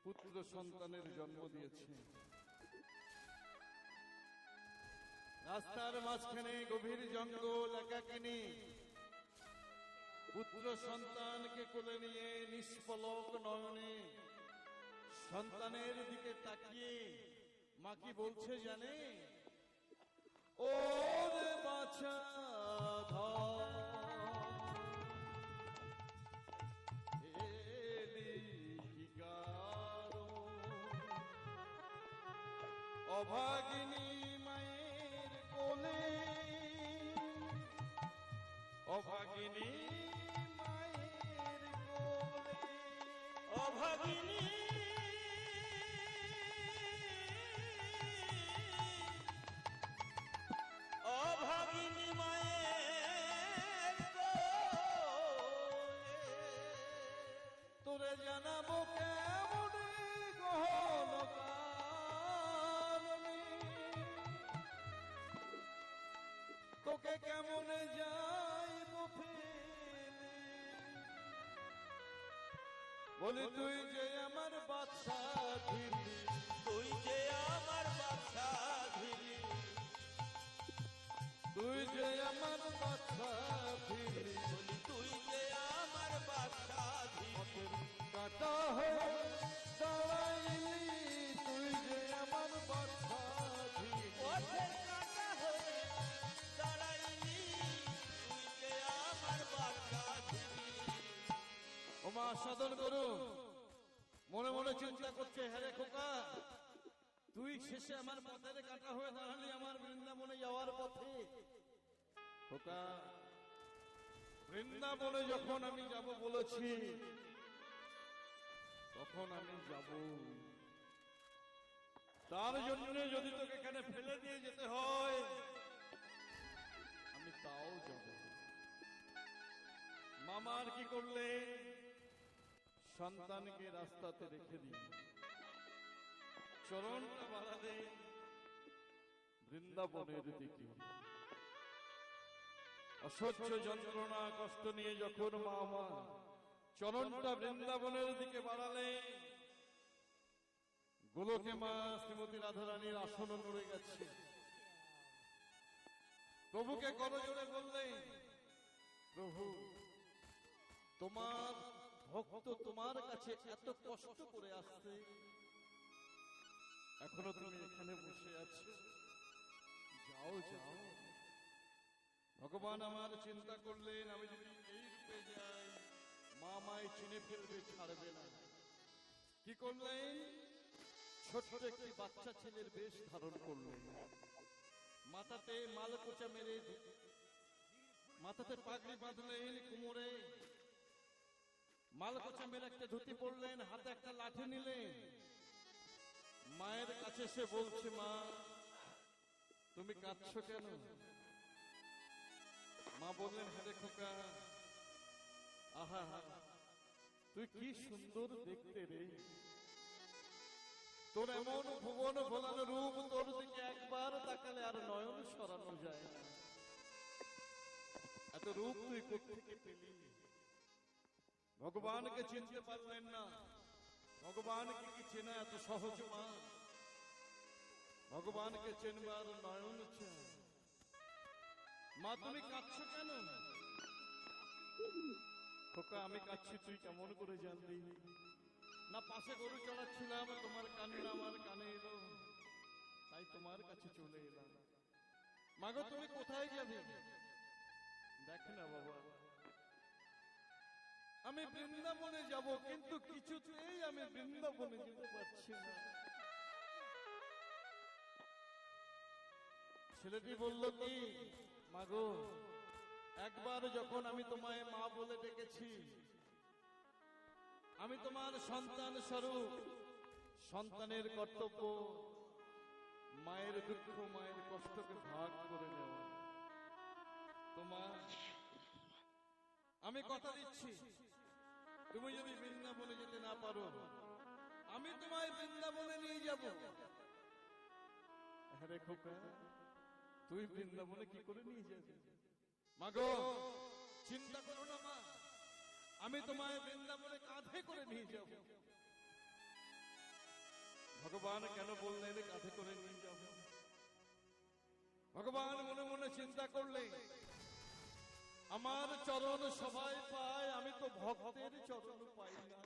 পুত্র সন্তানের জন্ম দিয়েছে রাস্তার মাঝখানে গভীর জঙ্গল একাকিনী পুত্র সন্তানকে কোলে নিয়ে নিষ্পলক নয়নে সন্তানের দিকে তাকিয়ে মা কি বলছে জানে ও রে বাছা অভাগিনী মায়ের কোলে অভাগিনী মায়ের কোলে অভাগিনী অভাগিনী মায়ের কোলে তোরে জানাবো কেমন গহন কারণে তোকে কেমন যাইব ফেলে বলি তুই যে আমার বাচ্চা দিলি তুই যে আমার বাচ্চা ধীরে তুই যে আমার বাচ্চা দিলি বলি তুই যে আমার বাচ্চা ধীরে কাটা হয়ে দাঁড়াইলি তুই যে আমার বাচ্চা দিলি পথের কাঁটা হয়ে দাঁড়াইলি তুই যে আমার বাচ্চা ধীরে ও মা সাধন করু মনে মনে চিন্তা করছে হ্যাঁ রে খোকা তুই শেষে আমার পথের কাঁটা হয়ে দাঁড়ালি আমার বৃন্দাবনে যাওয়ার পথে খোকা বৃন্দাবনে যখন আমি যাব বলেছি তখন আমি যাব তার জন্য যদি তোকে এখানে ফেলে দিয়ে যেতে হয় আমি তাও যাব মামার কি করলে সন্তানকে রাস্তাতে রেখে দিই চরণটা বাড়ালে বৃন্দাবনের দিকে অসহ্য যন্ত্রণা কষ্ট নিয়ে যখন মা আমার চরণটা বৃন্দাবনের দিকে বাড়ালে গোলকে মা শ্রীমতী রাধারানীর আসন নড়ে গেছে। প্রভুকে করজোড়ে বললেন, প্রভু তোমার ভক্ত তোমার কাছে এত কষ্ট করে আসছে, এখনো তুমি এখানে বসে আছো, যাও যাও। ভগবান আমার চিন্তা করলেন, আমি যদি এই রূপে যাই মা আমায় চিনে ফেলবে, ছাড়বে না। কি করলেন? ছোট্ট একটি বাচ্চা ছেলের বেশ ধারণ করলেন, মাথাতে মালকোচা মেরে, মাথাতে পাগড়ি বাঁধলেন, কোমরে মালকোচা মেরে একটা ধুতি পরলেন, হাতে একটা লাঠি নিলেন। মায়ের কাছে সে বলছে, মা তুমি কাঁদছো কেন? মা বললেন, হ্যাঁ খোকা, আহা তুই কি সুন্দর দেখতে রে, তোর এমন ভুবন ভোলানো রূপ, তোর দিকে একবার তাকালে আর নয়ন সরানো যায় না, এত রূপ তুই কোত্থেকে পেলি? ভগবানকে চিনতে পারলেন না, ভগবানকে কি চেনা এত সহজ মা? ভগবানকে চেনবার নয়ন চায়। মা তুমি কাঁদছো কেন? খোকা আমি কাঁদছি তুই কেমন করে জানলি? না পাশে গরু চড়াচ্ছিলাম, তোমার কান্না আমার কানে এলো, তাই তোমার কাছে চলে এলাম। মাগো তুমি কোথায় যাবে? দেখ না বাবা, আমি বৃন্দাবনে যাব, কিন্তু কিছুতেই আমি বৃন্দাবনে যেতে পারছি না। ছেলেটি বলল, কি মাগো, একবার যখন আমি তোমায় মা বলে ডেকেছি, আমি তোমার সন্তান স্বরূপ, সন্তানের কর্তব্য মায়ের দুঃখ মায়ের কষ্টকে ভাগ করে নেওয়া। তোমার আমি কথা দিচ্ছি, তুমি যদি বৃন্দাবনে যেতে না পারো, আমি তোমায় বৃন্দাবনে নিয়ে যাব। আরে খোকা, তুই বৃন্দাবনে কি করে নিয়ে যাবি? মাগো চিন্তা করো না মা, আমি তোমায় বৃন্দাবনে কাঁধে করে নিয়ে যাব। ভগবান কেন বললেন কাঁধে করে নিয়ে যাব? ভগবান মনে মনে চিন্তা করলেন, আমার চরণ সবাই পায়, আমি তো ভক্তের চরণ পাই না।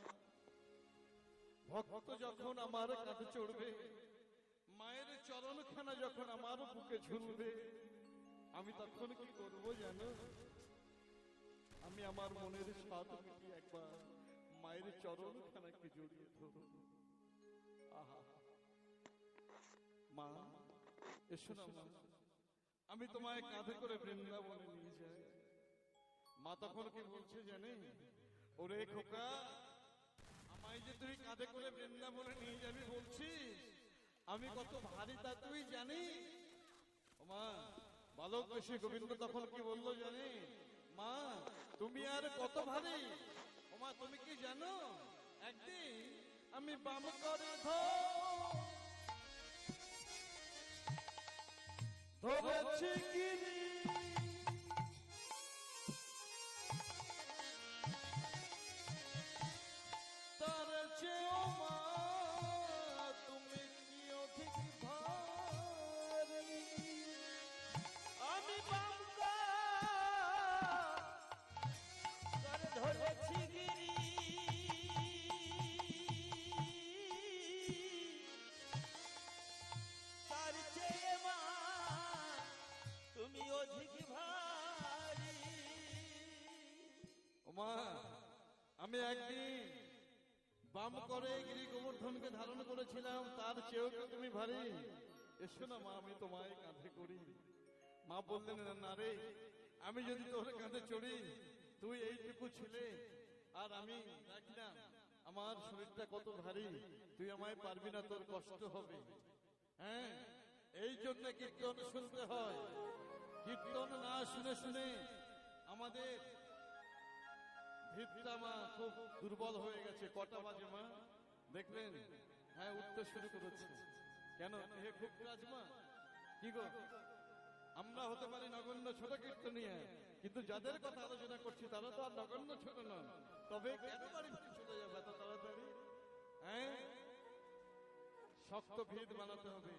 ভক্ত যখন আমার কাঁধে চড়বে, মায়ের চরণখানা যখন আমার বুকে ঝুলবে, আমি তখন কি করব জানো? আমি আমার মনের স্বাদ মিটিয়ে একবার মায়ের চরণখানাকে জড়িয়ে ধরব। আহা মা এসো না মা, আমি তোমায় কাঁধে করে বৃন্দাবনে নিয়ে যাই। মা তখন কি বলছে জানে? ওরে খোকা, আমায় যে তুই কাঁধে করে বৃন্দাবনে নিয়ে যাবি বলছিস, আমি কত ভারী তা তুই জানি? মা বালক বেশি গোবিন্দ তখন কি বললো জানি? মা তুমি আর কত ভারী? ওমা তুমি কি জানো, একদিন আমি বাম করে ধরেছি গিরি, তার চেয়েও মা তুমি কি অধিক ভারী? আমি বাম করে ধরেছি গিরি, তার চেয়ে মা তুমি অধিক ভারী। ওমা আমি একদিন বাম করে গিরি গোবর্ধনকে ধারণ করেছিলাম, তার চেয়েও তো তুমি ভারী। এসো না মা, আমি তোমায় কাঁধে করি। মা বললেন, না রে, আমি যদি তোর কাঁধে চড়ি, তুই এইটুকু ছিলে আর আমি দেখ না আমার শরীরটা কত ভারী, তুই আমায় পারবি না, তোর কষ্ট হবে। হ্যাঁ, এই জন্য কীর্তন শুনতে হয়। কীর্তন না শুনে শুনে আমাদের ভিতটা মা খুব দুর্বল হয়ে গেছে। কটা বাজে মা দেখলেন? হ্যাঁ উঠতে শুরু করেছে। কেন হে খুব রাজমা কি গো, আমরা হতে পারি নগণ্য ছোট কীর্তনিয়া, কিন্তু যাদের কথা আলোচনা করছি তারা তো আর নগণ্য ছোট নন। তবে কেন বাড়ি চলে যাবে এত তাড়াতাড়ি? হ্যাঁ শক্ত ভিত বানাতে হবে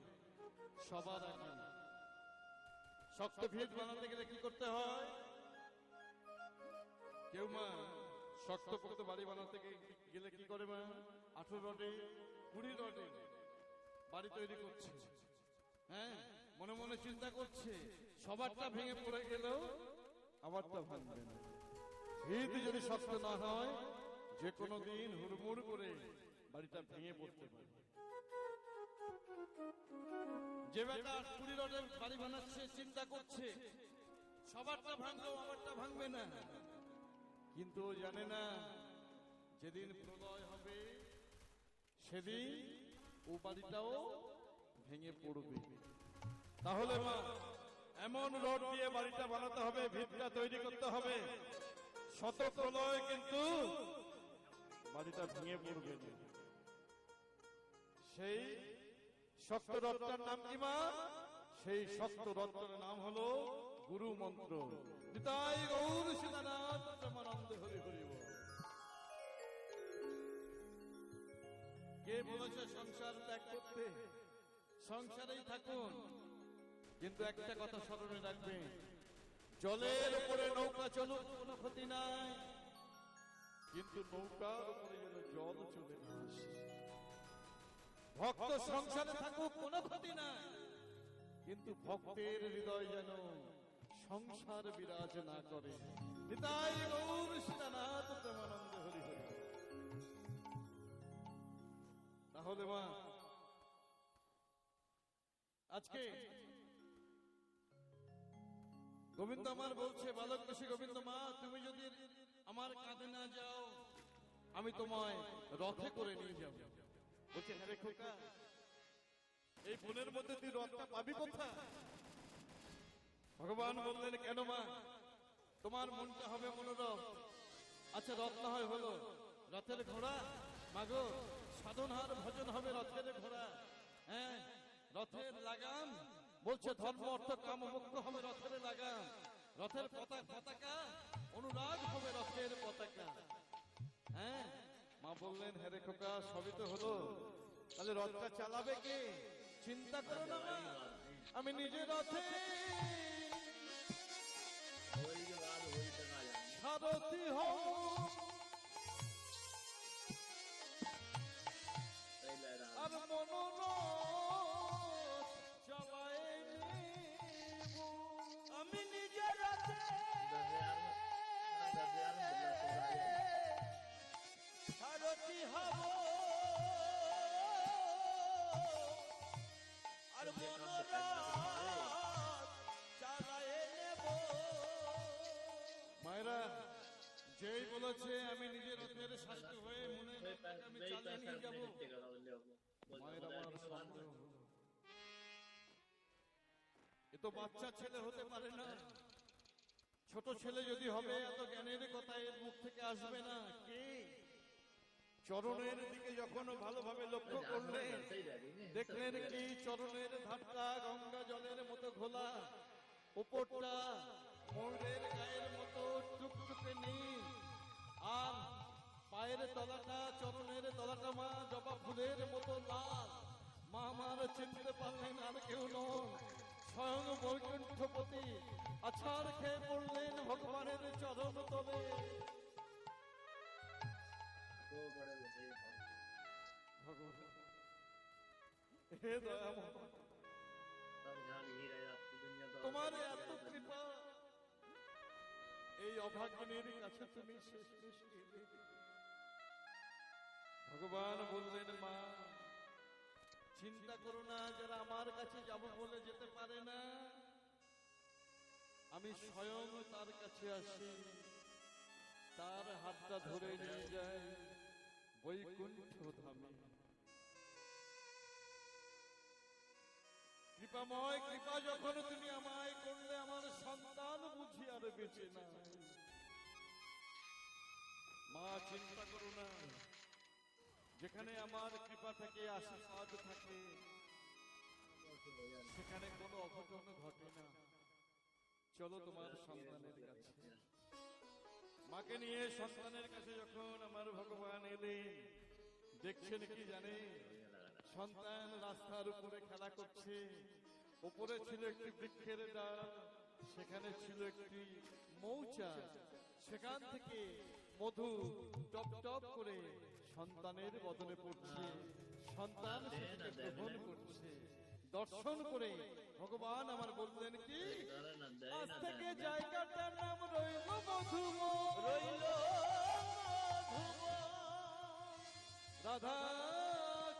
সবার আগে। শক্ত ভিত বানাতে গেলে কি করতে হয়? কেউ মা শক্ত পোক্ত বাড়ি বানাতে গেলে কি করে মা? 18 রডে 20 রডে বাড়ি তৈরি করছে। হ্যাঁ, মনে মনে চিন্তা করছে সবারটা ভেঙে পড়ে গেলেও আমারটা ভাঙবে না। ভিত যদি শক্ত না হয় যে কোনো দিন হুড়মুড় করে বাড়িটা ভেঙে পড়তে পারে। যে বেটা 20 রডের বাড়ি বানাচ্ছে চিন্তা করছে সবারটা ভাঙলেও আমারটা ভাঙবে না, কিন্তু ও জানে না যেদিন প্রলয় হবে সেদিন ও বাড়িটাও ভেঙে পড়বে। তাহলে মা এমন রড দিয়ে বাড়িটা বানাতে হবে, ভিতটা তৈরি করতে হবে, শত প্রলয় কিন্তু বাড়িটা ভেঙে পড়বে না। সেই শক্ত রথটার নাম কি মা? সেই শক্ত রথটার নাম হলো গুরু মন্ত্র। নিতাই গৌর সীতানাথ প্রেমানন্দ হরি হরি বল। কে বলেছে সংসার ত্যাগ করতে? সংসারেই থাকুন, কিন্তু একটা কথা স্মরণে রাখবেন, জলের উপরে নৌকা চলুক কোনো ক্ষতি নাই, কিন্তু নৌকার উপরে যেন জল চলে না আসে। ভক্ত সংসারে থাকুক কোনো ক্ষতি নাই, কিন্তু ভক্তের হৃদয় যেন সংসার বিরাজ না করে। নিতাই গৌর সীতানাথ প্রেমানন্দ হরি হরি। তাহলে মা আজকে গোবিন্দ আমার বলছে, বালক বেশি গোবিন্দ মা তুমি যদি আমার কাঁধে না যাও আমি তোমায় রথে করে নিয়ে যাব। বলছে হ্যাঁ রে খোকা, এই বনের মধ্যে তুই রথটা পাবি কোথায়? ভগবান বললেন কেন মা, তোমার মনটা হবে মনোরথ। আচ্ছা রথ না হয় হলো, রথের ঘোড়া মাগো সাধনার ভজন হবে রথের ঘোড়া। হ্যাঁ, রথের লাগাম বলছে ধর্ম অর্থ কাম মোক্ষ হবে রথের লাগাম। রথের পতাকা অনুরাগ হবে রথের পতাকা। হ্যাঁ, মা বললেন হ্যাঁ রে খোকা সবই তো হলো, তাহলে রথটা চালাবে কে? চিন্তা করো না মা, আমি নিজে রথে সারথি হব, আর মনোরথ চালায় নেব। আমি নিজের রাতে সারথি হব, আর মনোরথ চালায় নেব। মায়েরা যেই বলেছে আমি নিজের রথের সাথে হয়ে মনে আমি চালিয়ে নিয়ে যাবো, মায়ের আমার সন্দেহ হলো। এ তো বাচ্চা ছেলে হতে পারে না, ছোট ছেলে যদি হবে এত জ্ঞানের কথা এর মুখ থেকে আসবে না। কে? চরণের দিকে যখন ভালোভাবে লক্ষ্য করলেন দেখলেন কি চরণের ধারটা গঙ্গা জলের মতো ঘোলা, উপরটা ময়ূরের গায়ের মতো টুকটুকে নীল, আর পায়ের তলাটা চরণের তলাটা মা জবা ফুলের মতো লাল। মা আমার চিনতে পারলেন আর কেউ নন, স্বয়ং বৈকুণ্ঠপতি আছাড় খেয়ে পড়লেন ভগবানের চরণ তলে। ভগবান হে দয়াময়, তোমার এত কৃপা, এই অভাগ্যের কাছে তুমি শেষ এলে। ভগবান বললেন মা চিন্তা করো না, যারা আমার কাছে যাব বলে যেতে পারে না আমি স্বয়ং তার কাছে আসি, তার হাতটা ধরে নিয়ে যাই বৈকুণ্ঠ ধামে। কৃপাময়, কৃপা যখন তুমি আমায় করলে আমার সন্তান বুঝি আর বেঁচে না। মা চিন্তা করো না, যেখানে আমার কৃপা থেকে আশীর্বাদ থাকে সেখানে কোনো অঘটন ঘটে না। চলো তোমার সন্তানের কাছে। মাকে নিয়ে সন্তানের কাছে যখন আমার ভগবান এলেন, দেখছেন কি জানে? সন্তান রাস্তার উপরে খেলা করছে। উপরে ছিল একটি বৃক্ষের ডাল, সেখানে ছিল একটি মৌচাক। সেখান থেকে মধু টপ টপ করে সন্তানের বদনে পড়ছে। সন্তান সেটাকে গ্রহণ করছে। দর্শন করে ভগবান আমার বললেন কি, আজ থেকে জায়গাটার নাম রইল মধুবন। রইল রাধা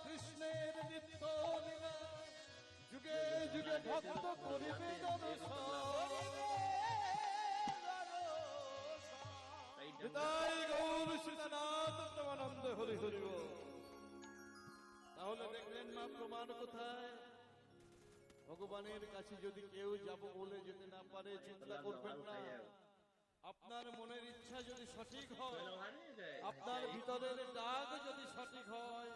কৃষ্ণের নিত্য লীলা, যুগে যুগে ভক্ত করিবে দর্শন। নিতাই গৌর সীতানাথ প্রেমানন্দ হরি হরি বল। তাহলে দেখলেন না প্রমাণ কোথায়? ভগবানের কাছে যদি কেউ যাব বলে যেতে না পারে, চিন্তা করবেন না। আপনার মনের ইচ্ছা যদি সঠিক হয়, আপনার ভিতরের ডাক যদি সঠিক হয়,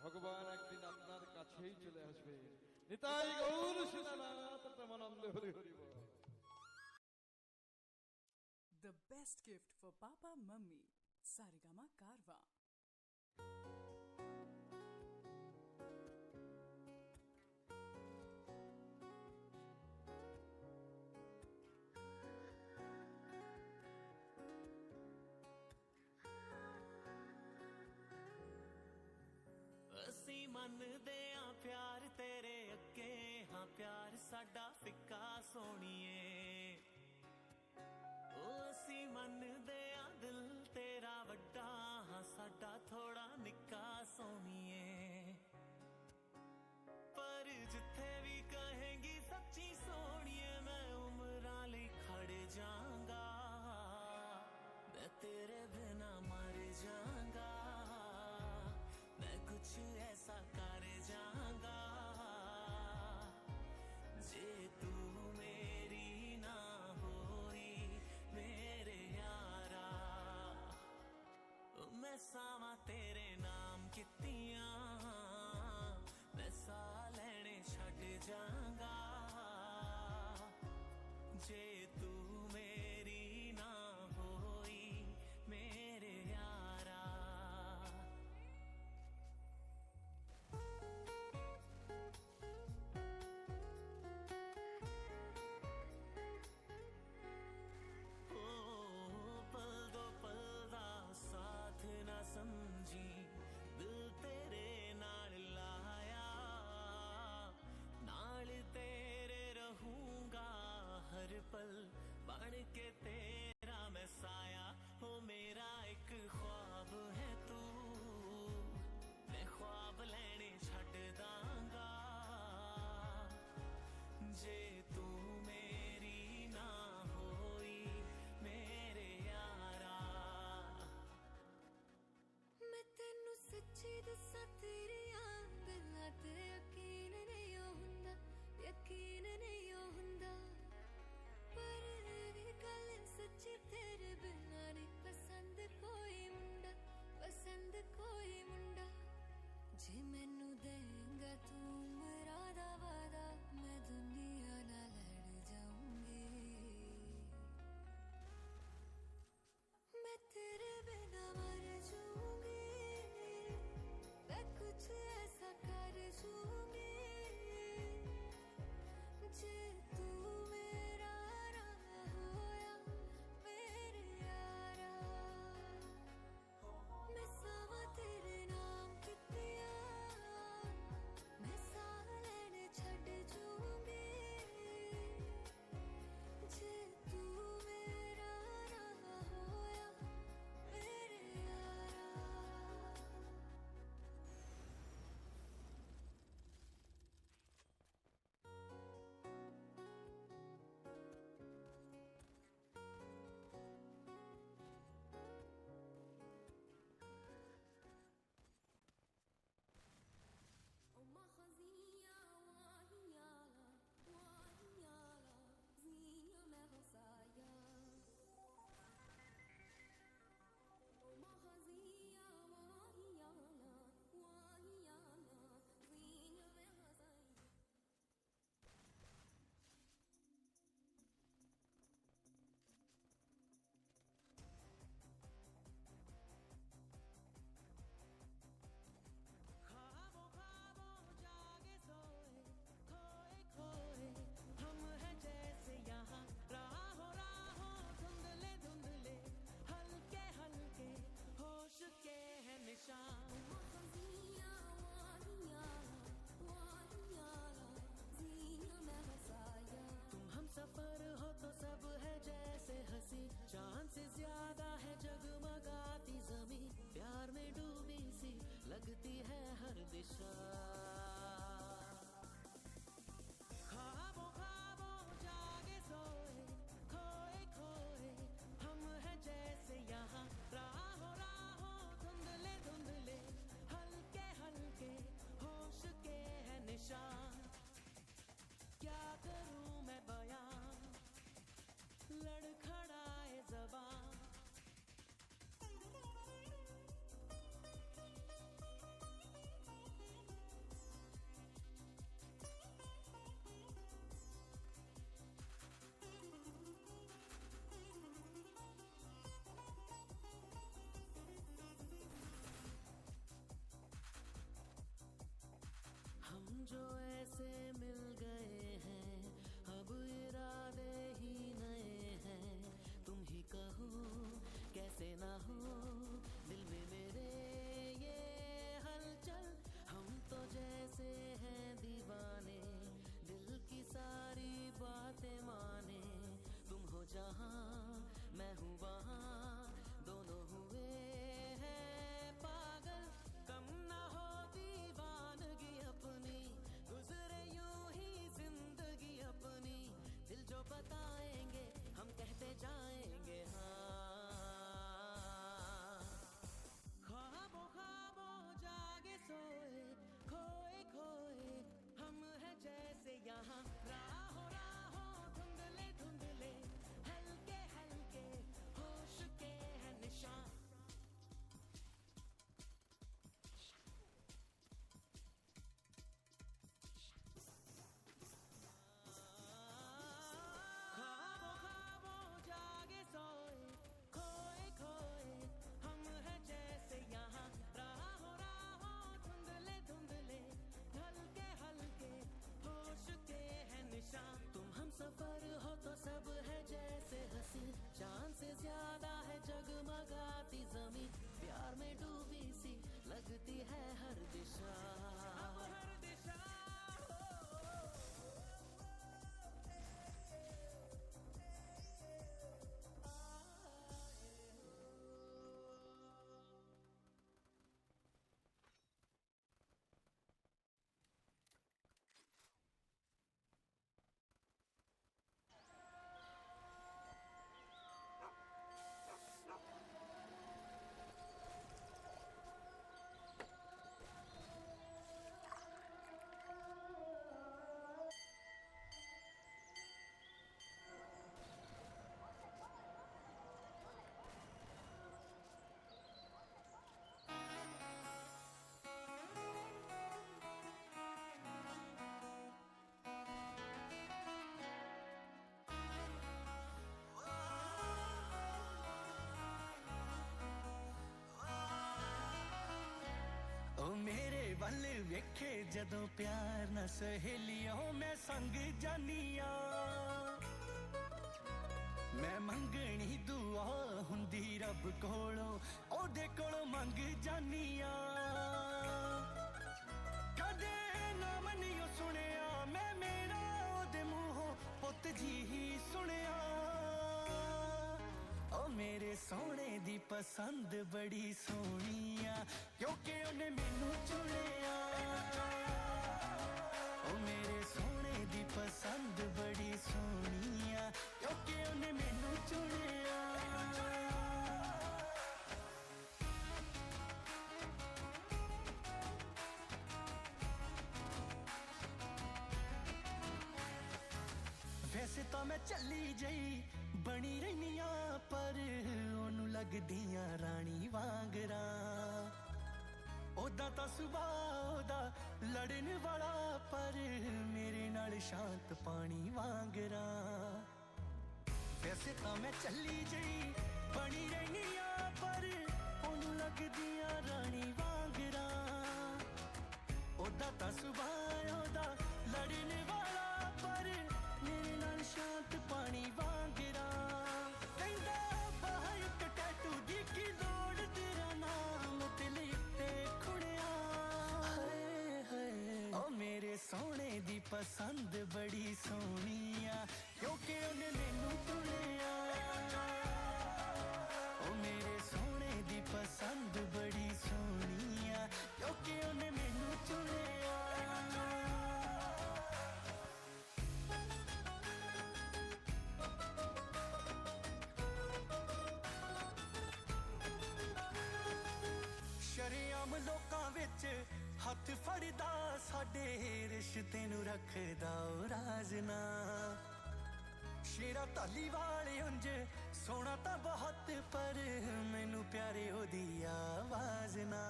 ভগবান একদিন আপনার কাছেই চলে আসবে। নিতাই গৌর সীতানাথ প্রেমানন্দ হরি হরি বল। The best gift for Papa Mummy, Sarigama Karwa. ਅਸੀਂ ਮੰਨਦੇ ਆਂ ਪਿਆਰ ਤੇਰੇ ਅੱਗੇ, ਹਾਂ ਪਿਆਰ ਸਾਡਾ ਫਿੱਕਾ ਸੋਹਣੀਏ। ਉਹ ਅਸੀਂ ਮੰਨਦੇ ਆਂ ਦਿਲ ਤੇਰਾ ਵੱਡਾ, ਹਾਂ ਸਾਡਾ ਥੋੜਾ ਨਿੱਕਾ ਸੋਹਣੀਏ। ਪਰ ਜਿੱਥੇ ਵੀ ਕਹੇਂਗੀ ਸੱਚੀ ਸੋਹਣੀਏ, ਮੈਂ ਉਮਰਾਂ ਲਈ ਖੜ ਜਾਵਾਂਗਾ। ਮੈਂ ਤੇਰੇ ਬਿਨਾ ਮਰ ਜਾਵਾਂਗਾ। मैं कुछ ऐसा कर जाऊंगा, जे तू मेरी ना होई मेरे यारा। मैं सावा तेरे नाम कितियां, मैं सा लेने छड़ जाऊंगा। जे तू मेरी ना होई मेरे यारा। समझी दिल तेरे नाल लाया, नाल तेरे रहूंगा हर पल बन के तेरा मैं साया। हो मेरा एक ख्वाब है तू, मैं ख्वाब लेने छड़ दांगा। जे तू मेरी ना होई मेरे यारा। मैं तेनू सच्ची दस्सां तेरियां गल्लां ते यकीन नहीं हुंदा, यकीन नहीं हुंदा। पर एह गल सच्ची तेरे बिना नहीं पसंद कोई मुंडा, पसंद कोई मुंडा। जे मैनू देंगा तू उमरां दा वादा, मैं दुनिया नाल लड़ जो ऐसे मिल गए हैं अब इरादे ही नए हैं तुम ही कहो कैसे ना हो दिल में मेरे ये हलचल हम तो जैसे हैं दीवाने दिल की सारी बातें माने तुम हो जहाँ मैं हूँ वहाँ दोनों हुए हैं पागल कम ना हो दीवानगी अपनी गुजरे यूं ही जिंदगी अपनी दिल जो बताएंगे हम कहते जाएंगे हाँ ख्वाबों ख्वाबों जागे सोए खोए खोए हम हैं जैसे यहाँ राहों राहों धुंधले धुंधले हल्के हल्के होश के हैं निशान ख्वाबों ख्वाबों जागे सोए खोए खोए हम हैं जैसे यहाँ राहों राहों धुंधले धुंधले हल्के हल्के होश के हैं निशान तुम हम सफर हो तो सब है जैसे हंसी चांद से ज्यादा है जगमगाती जमीन प्यार में डूबी सी लगती है हर दिशा हर दिशा ओ मेरे ਵੱਲ ਵੇਖੇ ਜਦੋਂ ਪਿਆਰ ਨਾ ਸਹੇਲਿਓ ਮੈਂ ਸੰਗ ਜਾਨੀਆਂ ਮੈਂ ਮੰਗਣੀ ਦੁਆ ਹੁੰਦੀ ਰੱਬ ਕੋਲੋਂ ਉਹਦੇ ਕੋਲੋਂ ਮੰਗ ਜਾਨੀਆਂ ਕਦੇ ਨਾ ਮਨਿਓ ਸੁਣਿਆ ਮੈਂ ਮੇਰਾ ਉਹਦੇ ਮੂੰਹੋਂ ਪੁੱਤ ਜੀ ਹੀ ਸੁਣਿਆ ओ मेरे सोने दी पसंद बड़ी सोहनी आ क्योंकि उन्हें मैनू चुनिया ओ मेरे सोने दी पसंद बड़ी सोहनी आ क्योंकि उन्हें मैनू चुनिया वैसे तो मैं चली जई बनी रहीਆਂ ਪਰ ਉਹਨੂੰ ਲੱਗਦੀਆਂ ਰਾਣੀ ਵਾਂਗਰਾਂ ਉਹਦਾ ਤਾਂ ਸੁਭਾਅ ਉਹਦਾ ਲੜਨ ਵਾਲਾ ਪਰ ਮੇਰੇ ਨਾਲ ਸ਼ਾਂਤ ਪਾਣੀ ਵਾਂਗਰਾਂ ਵੈਸੇ ਤਾਂ ਮੈਂ ਚੱਲੀ ਜਈ ਬਣੀ ਰਹੀਆਂ ਪਰ ਉਹਨੂੰ ਲੱਗਦੀਆਂ ਰਾਣੀ ਵਾਂਗਰਾਂ ਉਹਦਾ ਤਾਂ ਸੁਭਾਅ ਉਹਦਾ ਲੜਨ ਵਾਲਾ ਪਰ ਮੇਰੇ ਨਾਲ ਸ਼ਾਂਤ ਪਾਣੀ ਵਾਂਗਰਾਂ सोने दी पसंद बड़ी सोहनी आ क्योंकि उन्हें मैनू चुनिया ओ मेरे सोने दी पसंद बड़ी सोहनी आ क्योंकि उन्हें मैनू चुनिया शरेआम लोकां विच हथ फड़दा साडे रिश्ते नू रखदा ओ राज ना शेरा ताली वाले उंज सोना तां बहुत पर मैनू प्यारे ओदी आवाज ना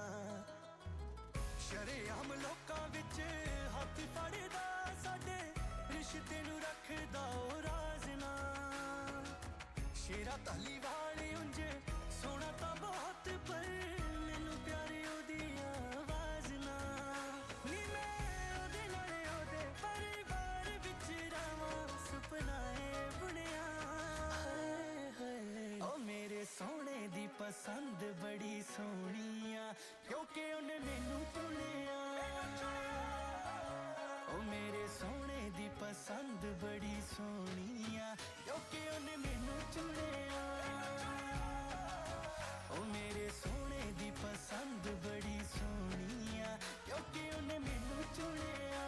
शरेआम लोकां विच हथ फड़दा साडे रिश्ते नू रखदा ओ राज ना शेरा ताली वाले उंज सोना तां बहुत पर मैनू प्यारे ओदी आवाज ना नी मैं ओदे नाल क्योंकि उन्हें मैनू चुनिया ओ मेरे सोने दी पसंद बड़ी सोहनी आ क्योंकि उन्हें मैनू चुनिया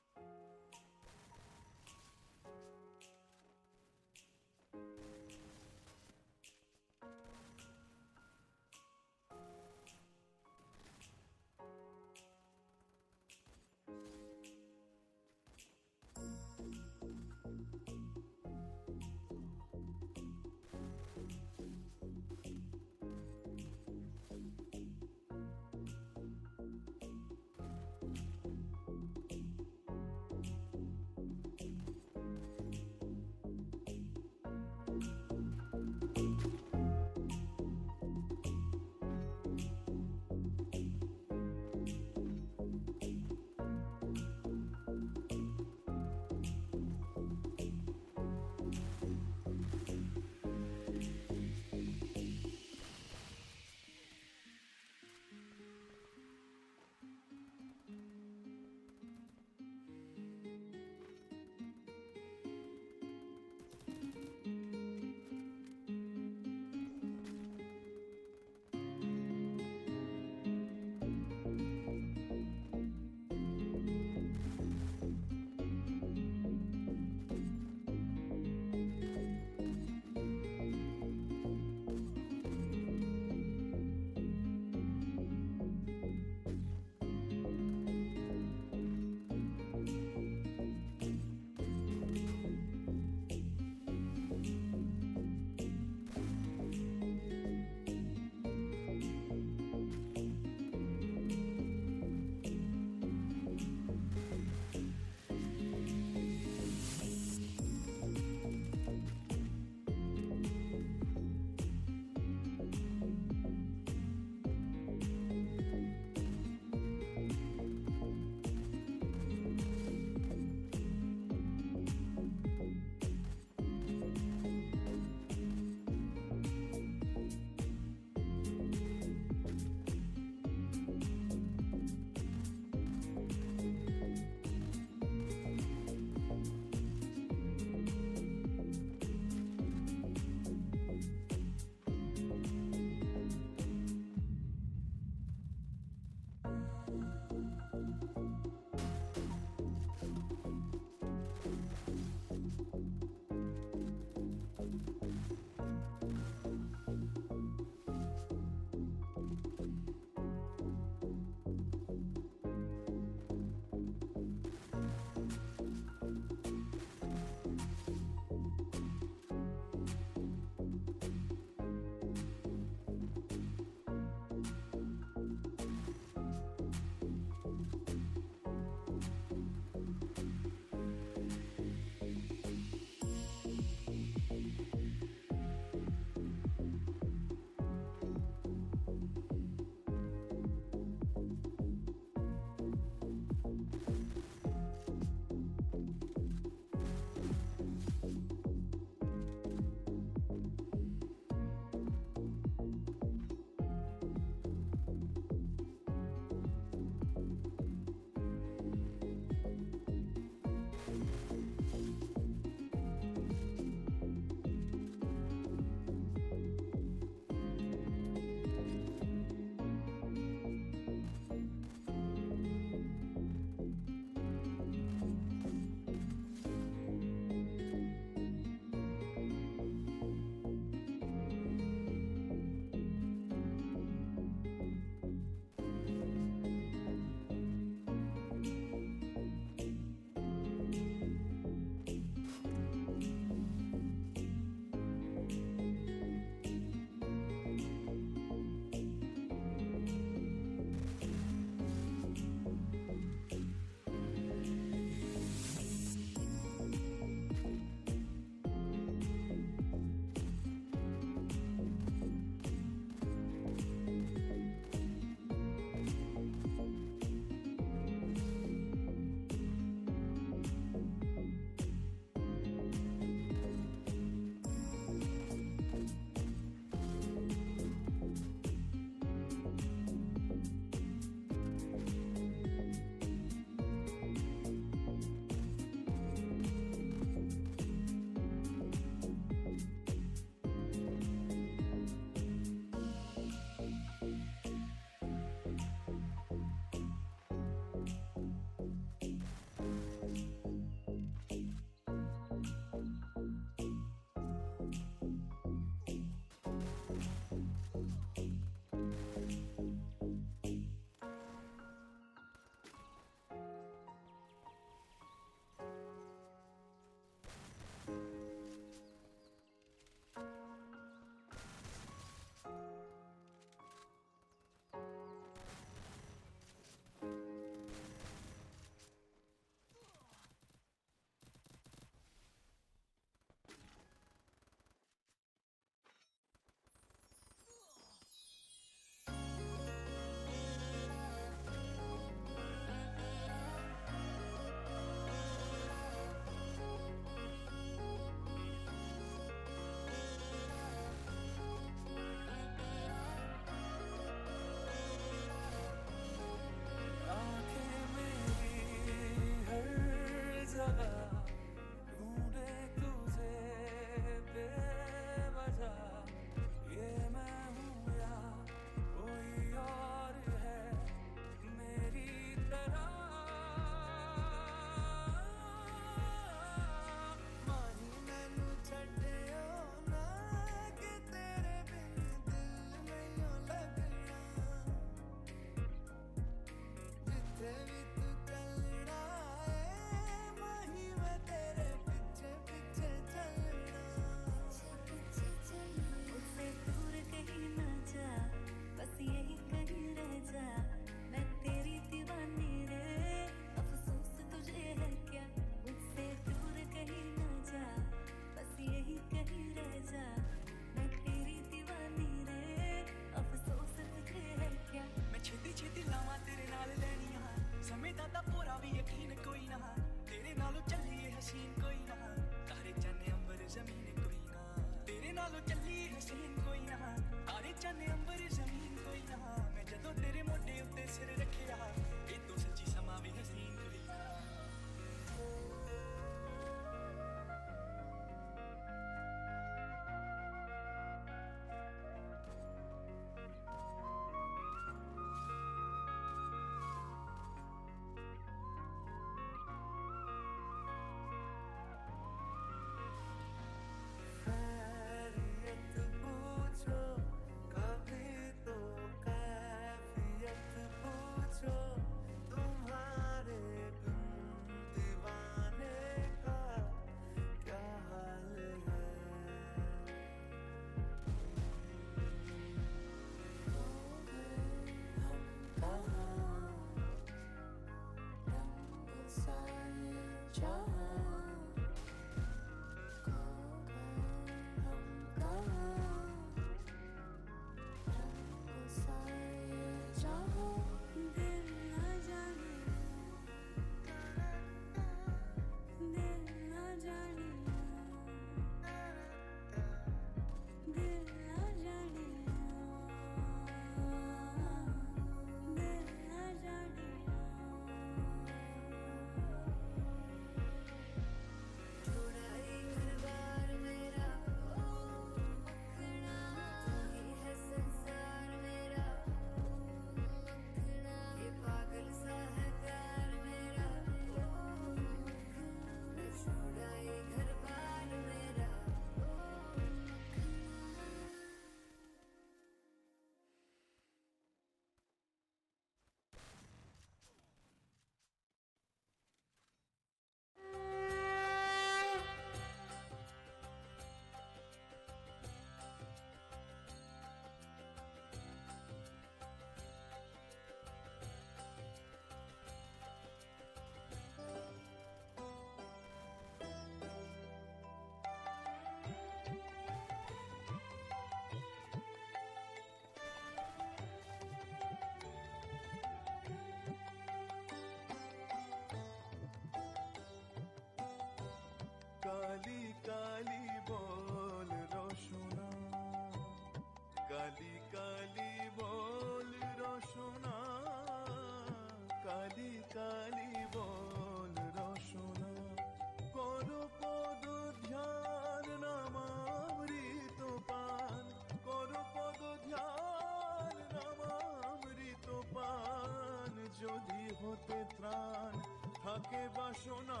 আমাকে বাসনা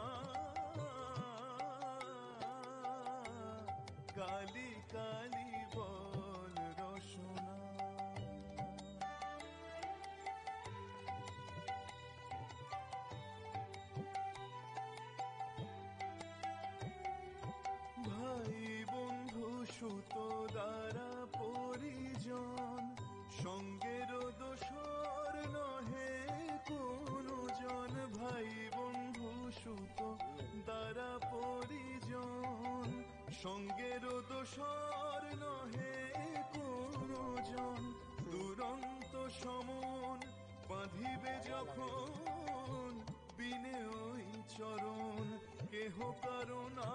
কালি কালি বল রসনা। ভাই বন্ধু সুত দ্বারা পরিজন সঙ্গের দোসর নহে কোনো জন। ভাই বন্ধু সুত দ্বারা পরিজন সঙ্গের দোসর নহে কোনো জন। দুরন্ত সমন বাঁধিবে যখন বিনে ওই চরণ কেহ কারণা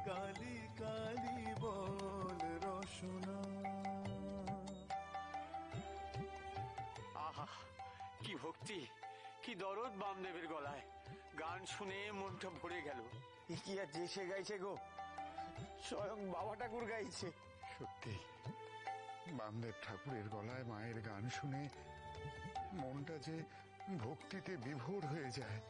কালি কালি বল রসনা। আহা কি ভক্তি, কি দরদ বামদেবের গলায়। গান শুনে মনটা ভরে গেল। কি আর যে সে গাইছে গো, স্বয়ং বাবা ঠাকুর গাইছে। সত্যি বামদেব ঠাকুরের গলায় মায়ের গান শুনে মনটা যে ভক্তিতে বিভোর হয়ে যায়।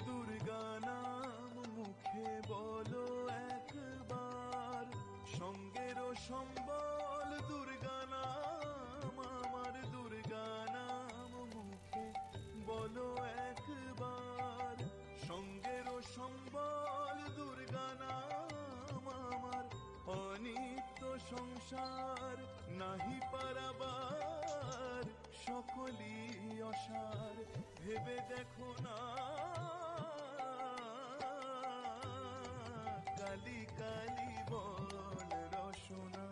দুর্গা নাম মুখে বলো একবার সঙ্গের সম্বল। দুর্গা নাম আমার দুর্গা নাম মুখে বলো একবার সঙ্গের সম্বল। দুর্গা নাম আমার অনিত্য সংসার নাহি পারাবার সকলই অসার ভেবে দেখো না কালি কালি বল রসনা।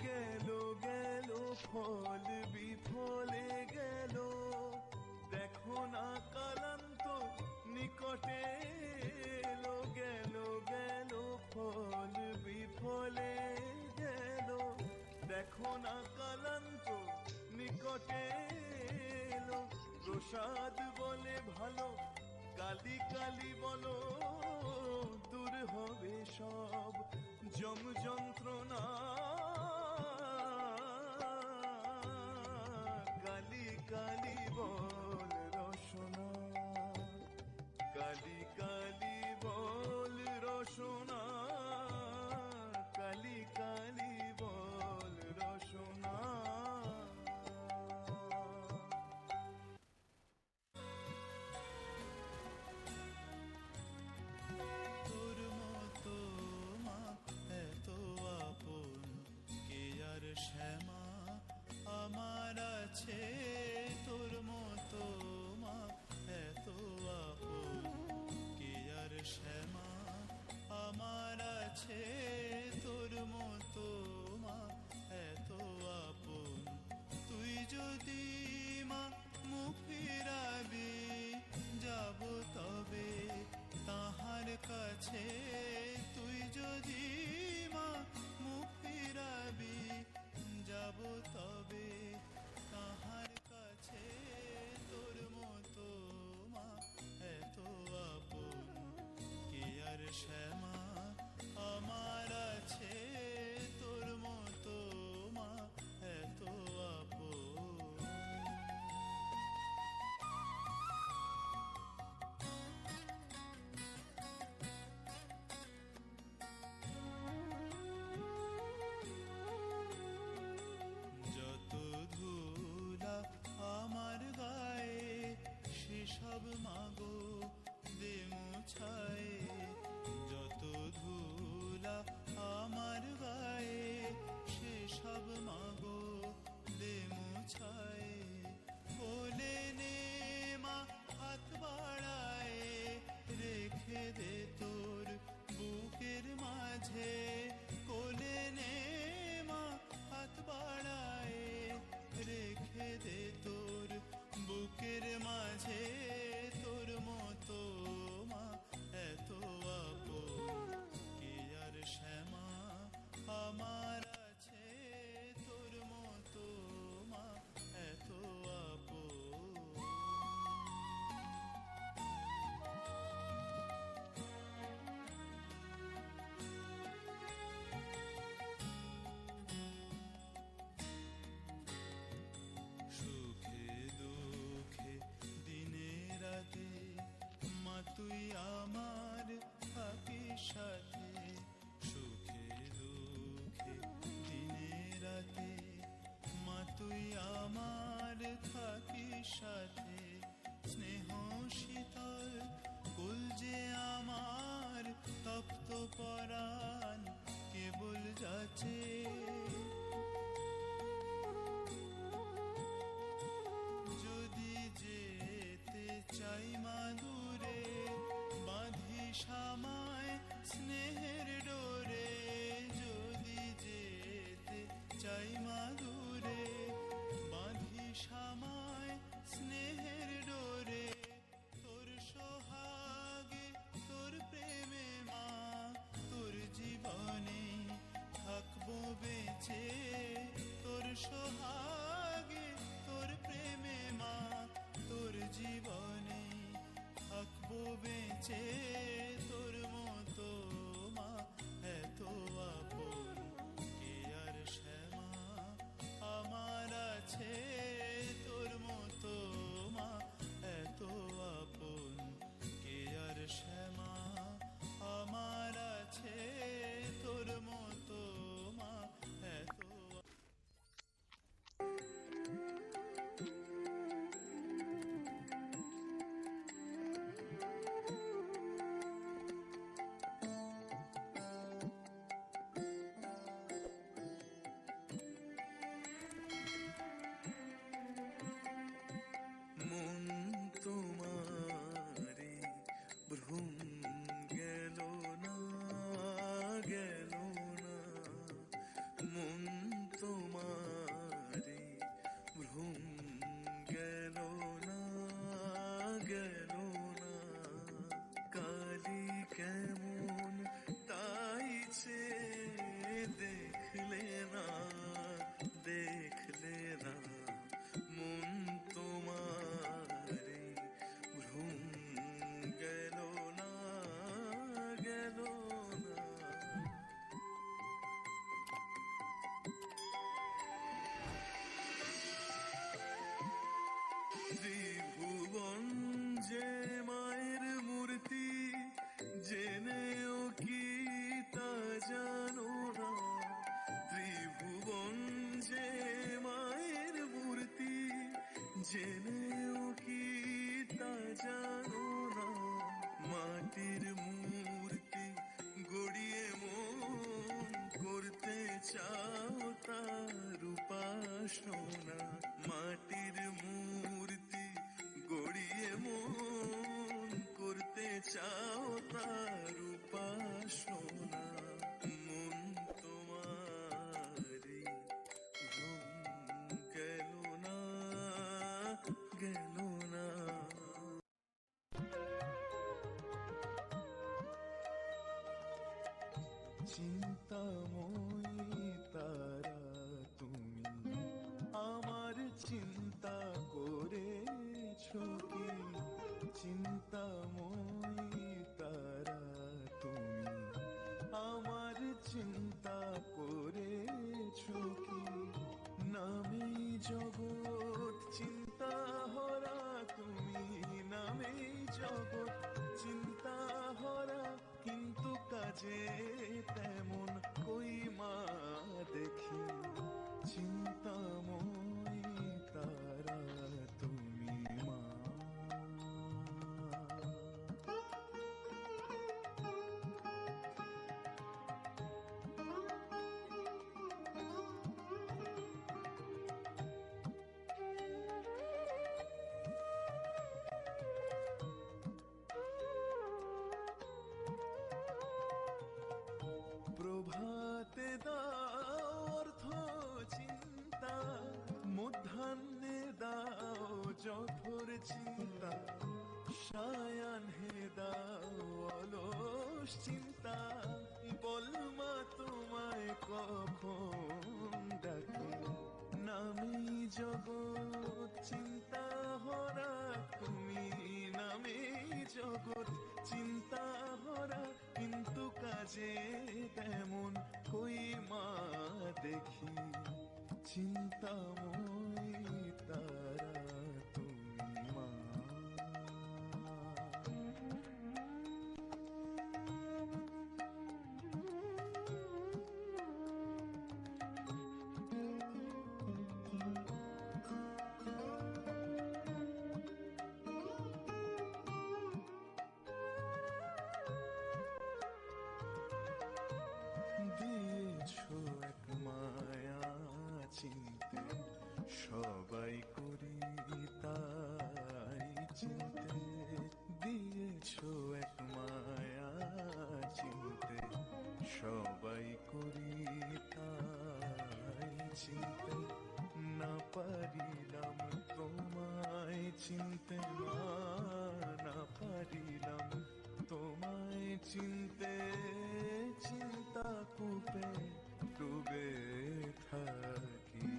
গেল গেল ফল বিফলে গেল দেখো না কালান্ত নিকটে এলো। গেল গেল ফল বিফলে গেল দেখো না কালান্ত নিকটে এলো। প্রসাদ বলে ভালো কালি কালি বলো দূর হবে সব যম যন্ত্রণা কালি কালি বল রসনা। কালি কালি বল রসনা কালি কালি বল রসনা। তোর মতো মা এত আপন কে আর শ্যামা আমার আছে। তোর মতো মা এত আপন কে আর শ্যামা আমার আছে। তোর মতো মা এত আপন তুই যদি মা মুখ ফিরাবি যাব তবে তাহার কাছে। তুই যদি মা মুখ ফিরাবি যাব তবে তাহার কাছে। তোর মতো মা এত আপন কে আর শ্যামা আমার আছে। তোর মতো মা এত আপন। যত ধুলা আমার গায়ে সেসব মাগো দে মুছায়ে। যত ধুলা আমার গায়ে সেসব মাগো দে মুছায়ে। কোলে নে মা হাত বাড়ায় রেখে দে তোর বুকের মাঝে। কোলে নে মা হাত বাড়ায় রেখে দে তোর বুকের মাঝে। তোর মতো মা এত আপন কে আর শ্যামা আমার আছে। তোর মতো মা এত আপন। সাথে স্নেহ শীতল কুল যে আমার তপ্ত পরাণ কেবল যাচ্ছে যদি যেতে চাই মাদুরে বাঁধি সামায় স্নেহের ডোরে যদি যেতে চাই মাদুরে বাঁধি সামায় স্নেহের ডোরে তোর সোহাগে তোর প্রেমে মা তোর জীবনে থাকবো বেঁচে তোর সোহাগে তোর প্রেমে মা তোর জীবনে থাকবো বেঁচে তোর মতো মা এত আপন কে আর শ্যামা আমার আছে তোর মতো মা এত আপন কে আর শ্যামা আমার আছে তোর মতো মা এত মন তোমারে ভ্রম গেল না গেল না মন তোমারে ভ্রম গেল না গেল না কালি কেমন তাইছে দেখলে না দেখলে না মন তোমারে ভ্রম গেল না গেল না ত্রিভুবন যে মায়ের মূর্তি জেনেও কি তা জানো না ত্রিভুবন যে মায়ের মূর্তি জেনেও কি তা জানো না মাটির মূর্তি গড়িয়ে মন করতে চাও তার উপাসনা মাটির মূর্তি গড়িয়ে মন করতে চাও তার উপাসনা মন তোমারে ভ্রম গেল না গেল না চিন্তাময়ী তারা তুমি আমার চিন্তা করেছো কি চিন্তাময়ী তারা তুমি আমার চিন্তা করেছো কি নামেই জগৎ চিন্তা হরা তুমি নামেই জগৎ চিন্তা হরা কিন্তু কাজে তেমন কই মা দেখি চিন্তাময়ী তারা তুমি মা প্রভাতে দাও অর্থ চিন্তা মধ্যাহ্নে দাও যথর চিন্তা সায়াহ্নে দাও অলস চিন্তা বল মা তোমায় কখন ডাকি নামেই জগৎ চিন্তা হরা তুমি নামেই জগৎ চিন্তা হরা কিন্তু কাজে তেমন কই মা দেখি চিন্তাময়ী তারা তুমি মা পেয়ে থাকি।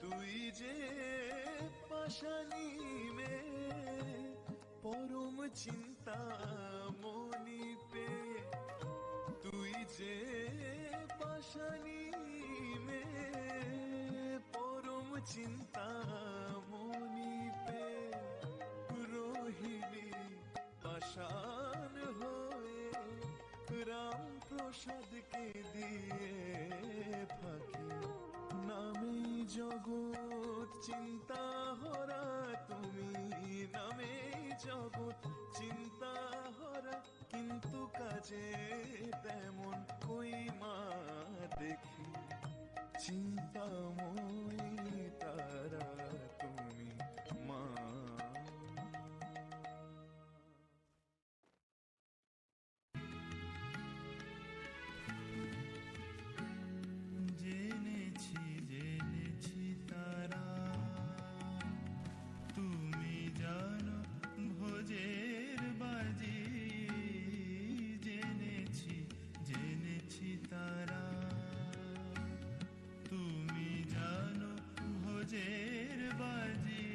তুই যে পাশানি মে পরম চিন্তা মনি পে, তুই যে পাশানি মে পরম চিন্তা মনি পে, রহিলি পাশান হয়ে রাম প্রসাদকে দিয়ে ফাঁকি। নামেই জগৎ চিন্তা হরা তুমি, নামেই জগৎ চিন্তা হরা, কিন্তু কাজে তেমন কই মা দেখি। চিন্তাময়ী তারা তুমি মা। জেনেছি জেনেছি তারা, তুমি জানো ভোজের বাজি। জেনেছি জেনেছি তারা, তুমি জানো ভোজের বাজি।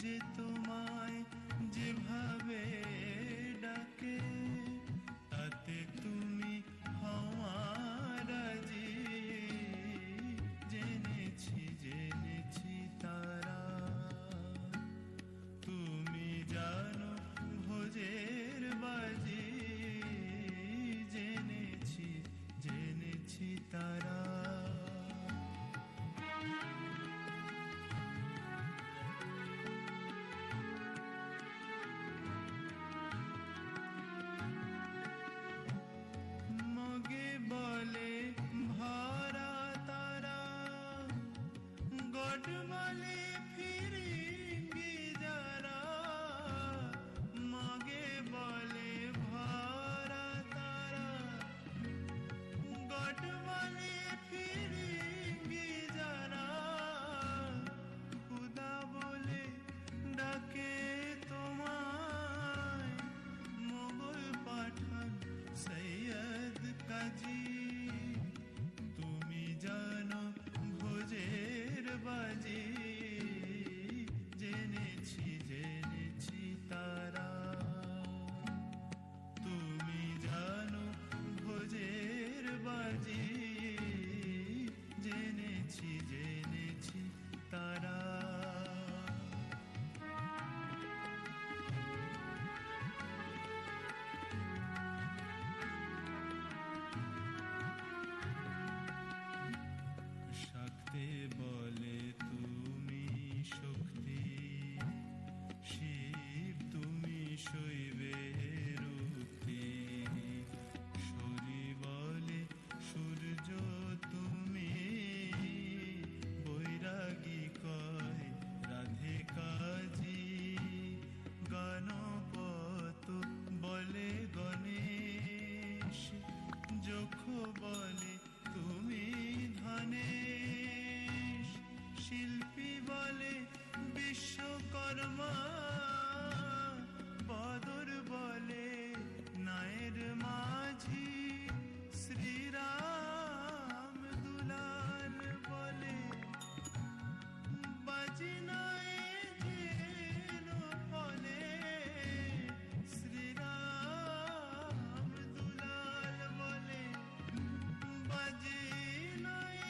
যে তোমায় যেভাবে ডাকে, তাতে তুমি হওয়া রাজি। জেনেছি জেনেছি তারা, তুমি জানো ভোজের বাজি। জেনেছি জেনেছি তারা। মগে বলে ভরা তারা, গড বলে ফিরিঙ্গি যারা। মগে বলে ভরা তারা, গড বলে ফিরিঙ্গি যারা। খুদা বলে ডাকে তোমায়, মোগল পাঠান সৈয়দ কাজী। তুমি জানো ভোজের বাজি। জেনেছি জেনেছি তারা, তুমি জানো ভোজের বাজি। জেনেছি জেনেছি তারা। শাক্তে বলে তুমি শক্তি, শিব তুমি শৈবের উক্তি। শরী বলে সূর্য তুমি, বৈরাগী কয় রাধে কাজী। গণপত বলে গণেশ, যক্ষ বলে তুমি ধনেশ। শিল্পী বলে বিশ্বকর্মা, বদর বলে নায়ের মাঝি। শ্রীরাম দুলাল বলে বাজি নয় যেন ফলে। শ্রীরাম দুলাল বলে বাজি নয়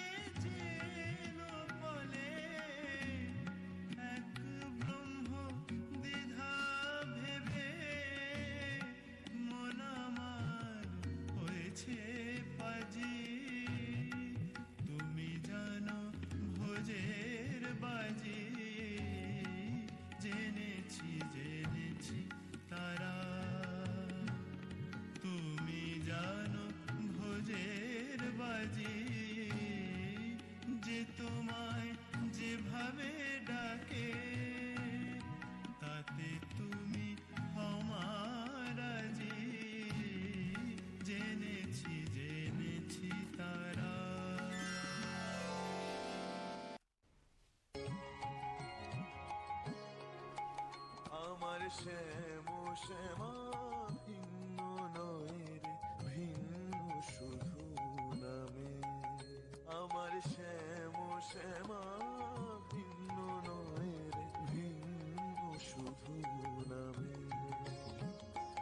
যেন ফলে। এক ব্রহ্ম দ্বিধা ভেবে মন আমার হয়েছে পাজি। তুমি জানো ভোজের বাজি। জেনেছি জেনেছি তারা, তুমি জানো ভোজের বাজি। যে তোমায় যেভাবে ডাকে, তাতে তুমি আমার রাজি। জেনেছি জেনেছি তারা। আমার শ্যাম শ্যামা ভিন্ন নয় রে, ভিন্ন শুধু নামে আমার শ্যাম শ্যামা ভিন্ন নয় রে ভিন্ন শুধু নামে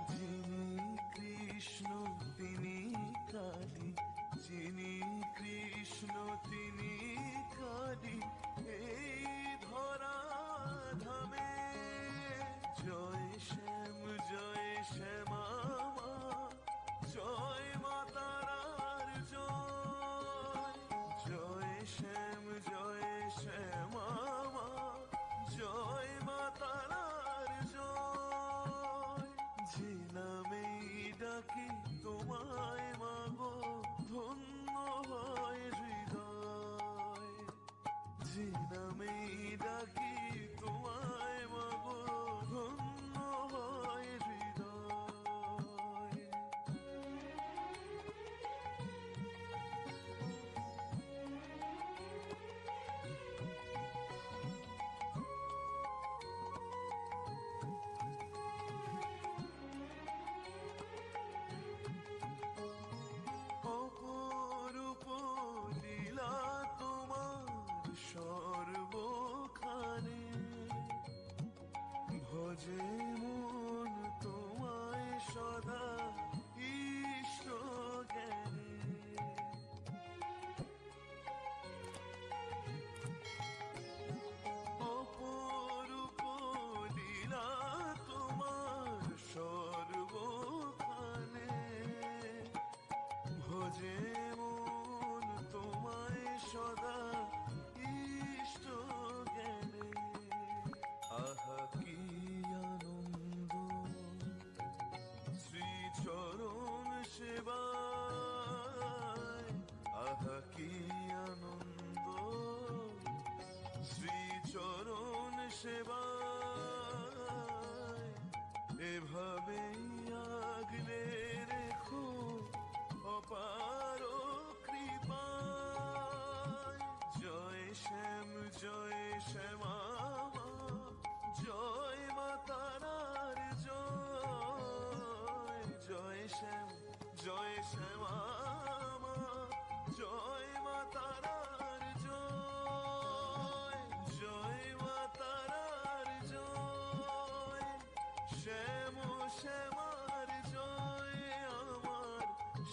যিনি কৃষ্ণ তিনি কালী যিনি কৃষ্ণ তিনি কালী এই ধরা ধামে জয় শ্যামা মা জয় মা তারার জয় জয় শ্যামা মা জয় মা তারার জয় যে নামেই ডাকি তোমায় মাগো ধন্য হয় হৃদয় যে নামেই ডাকি তোমায় মাগো ধন্য হয় হৃদয় অপরূপ লীলা তোমার সর্বখানে ভজে মন তোমায় সদা ইষ্ট জ্ঞানে অপরূপ লীলা তোমার সর্বখানে ভজে মন তোমায় সদা ইষ্ট জ্ঞানে আহা কি আনন্দ শ্রীচরণ সেবায় আহা কি আনন্দ শ্রীচরণ সেবায় এভাবেই আগলে রেখো অপার কৃপায় জয় শ্যামা মা জয় মা তারার জয় জয় শ্যামা মা জয় মা তারার জয় জয় মা তারার জয় শ্যামার জয় আমার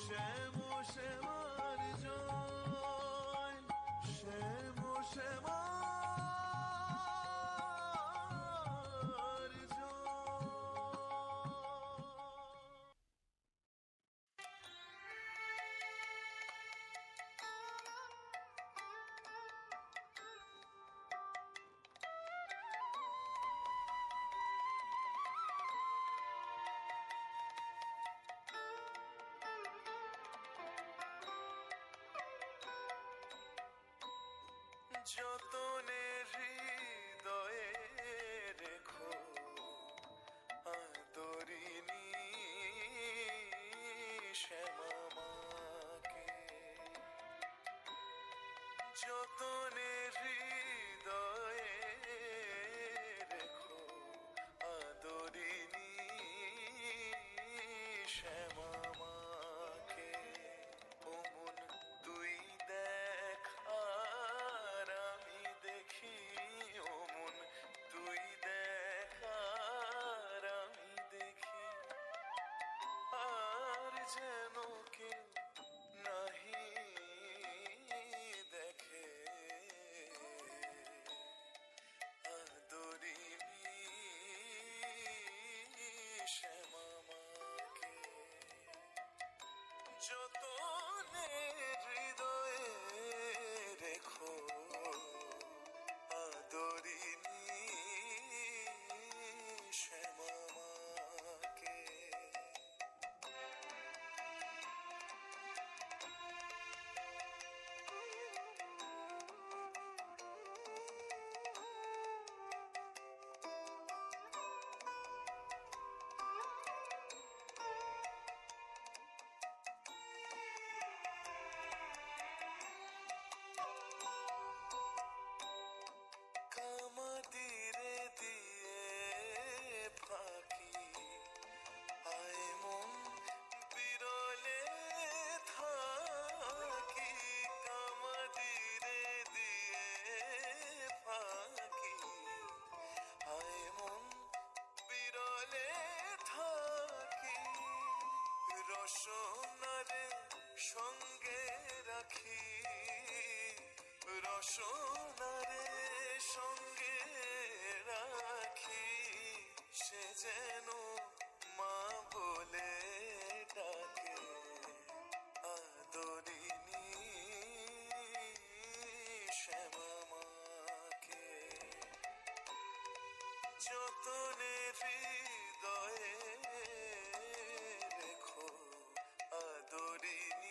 শ্যামার জয় শ্যামার যতনে হৃদয়ে রেখো আদরিনী শ্যামা মাকে যতনে হৃদয়ে রেখো আদরিনী শ্যামা মাকে ওমন তুই দেখ আর আমি দেখি ওমন তুই দেখ আর আমি দেখি আর যেন কেউ নাহি দেখে আদরিনী শ্যামা মাকে যতনে হৃদয়ে রেখো আদরিনী শ্যামা মাকে রসনারে সঙ্গে রাখি, রসনারে সঙ্গে রাখি, সে যেন মা বলে ডাকে আদরিনী শ্যামা মাকে। যতনে হৃদয়ে রেখো আদরিনী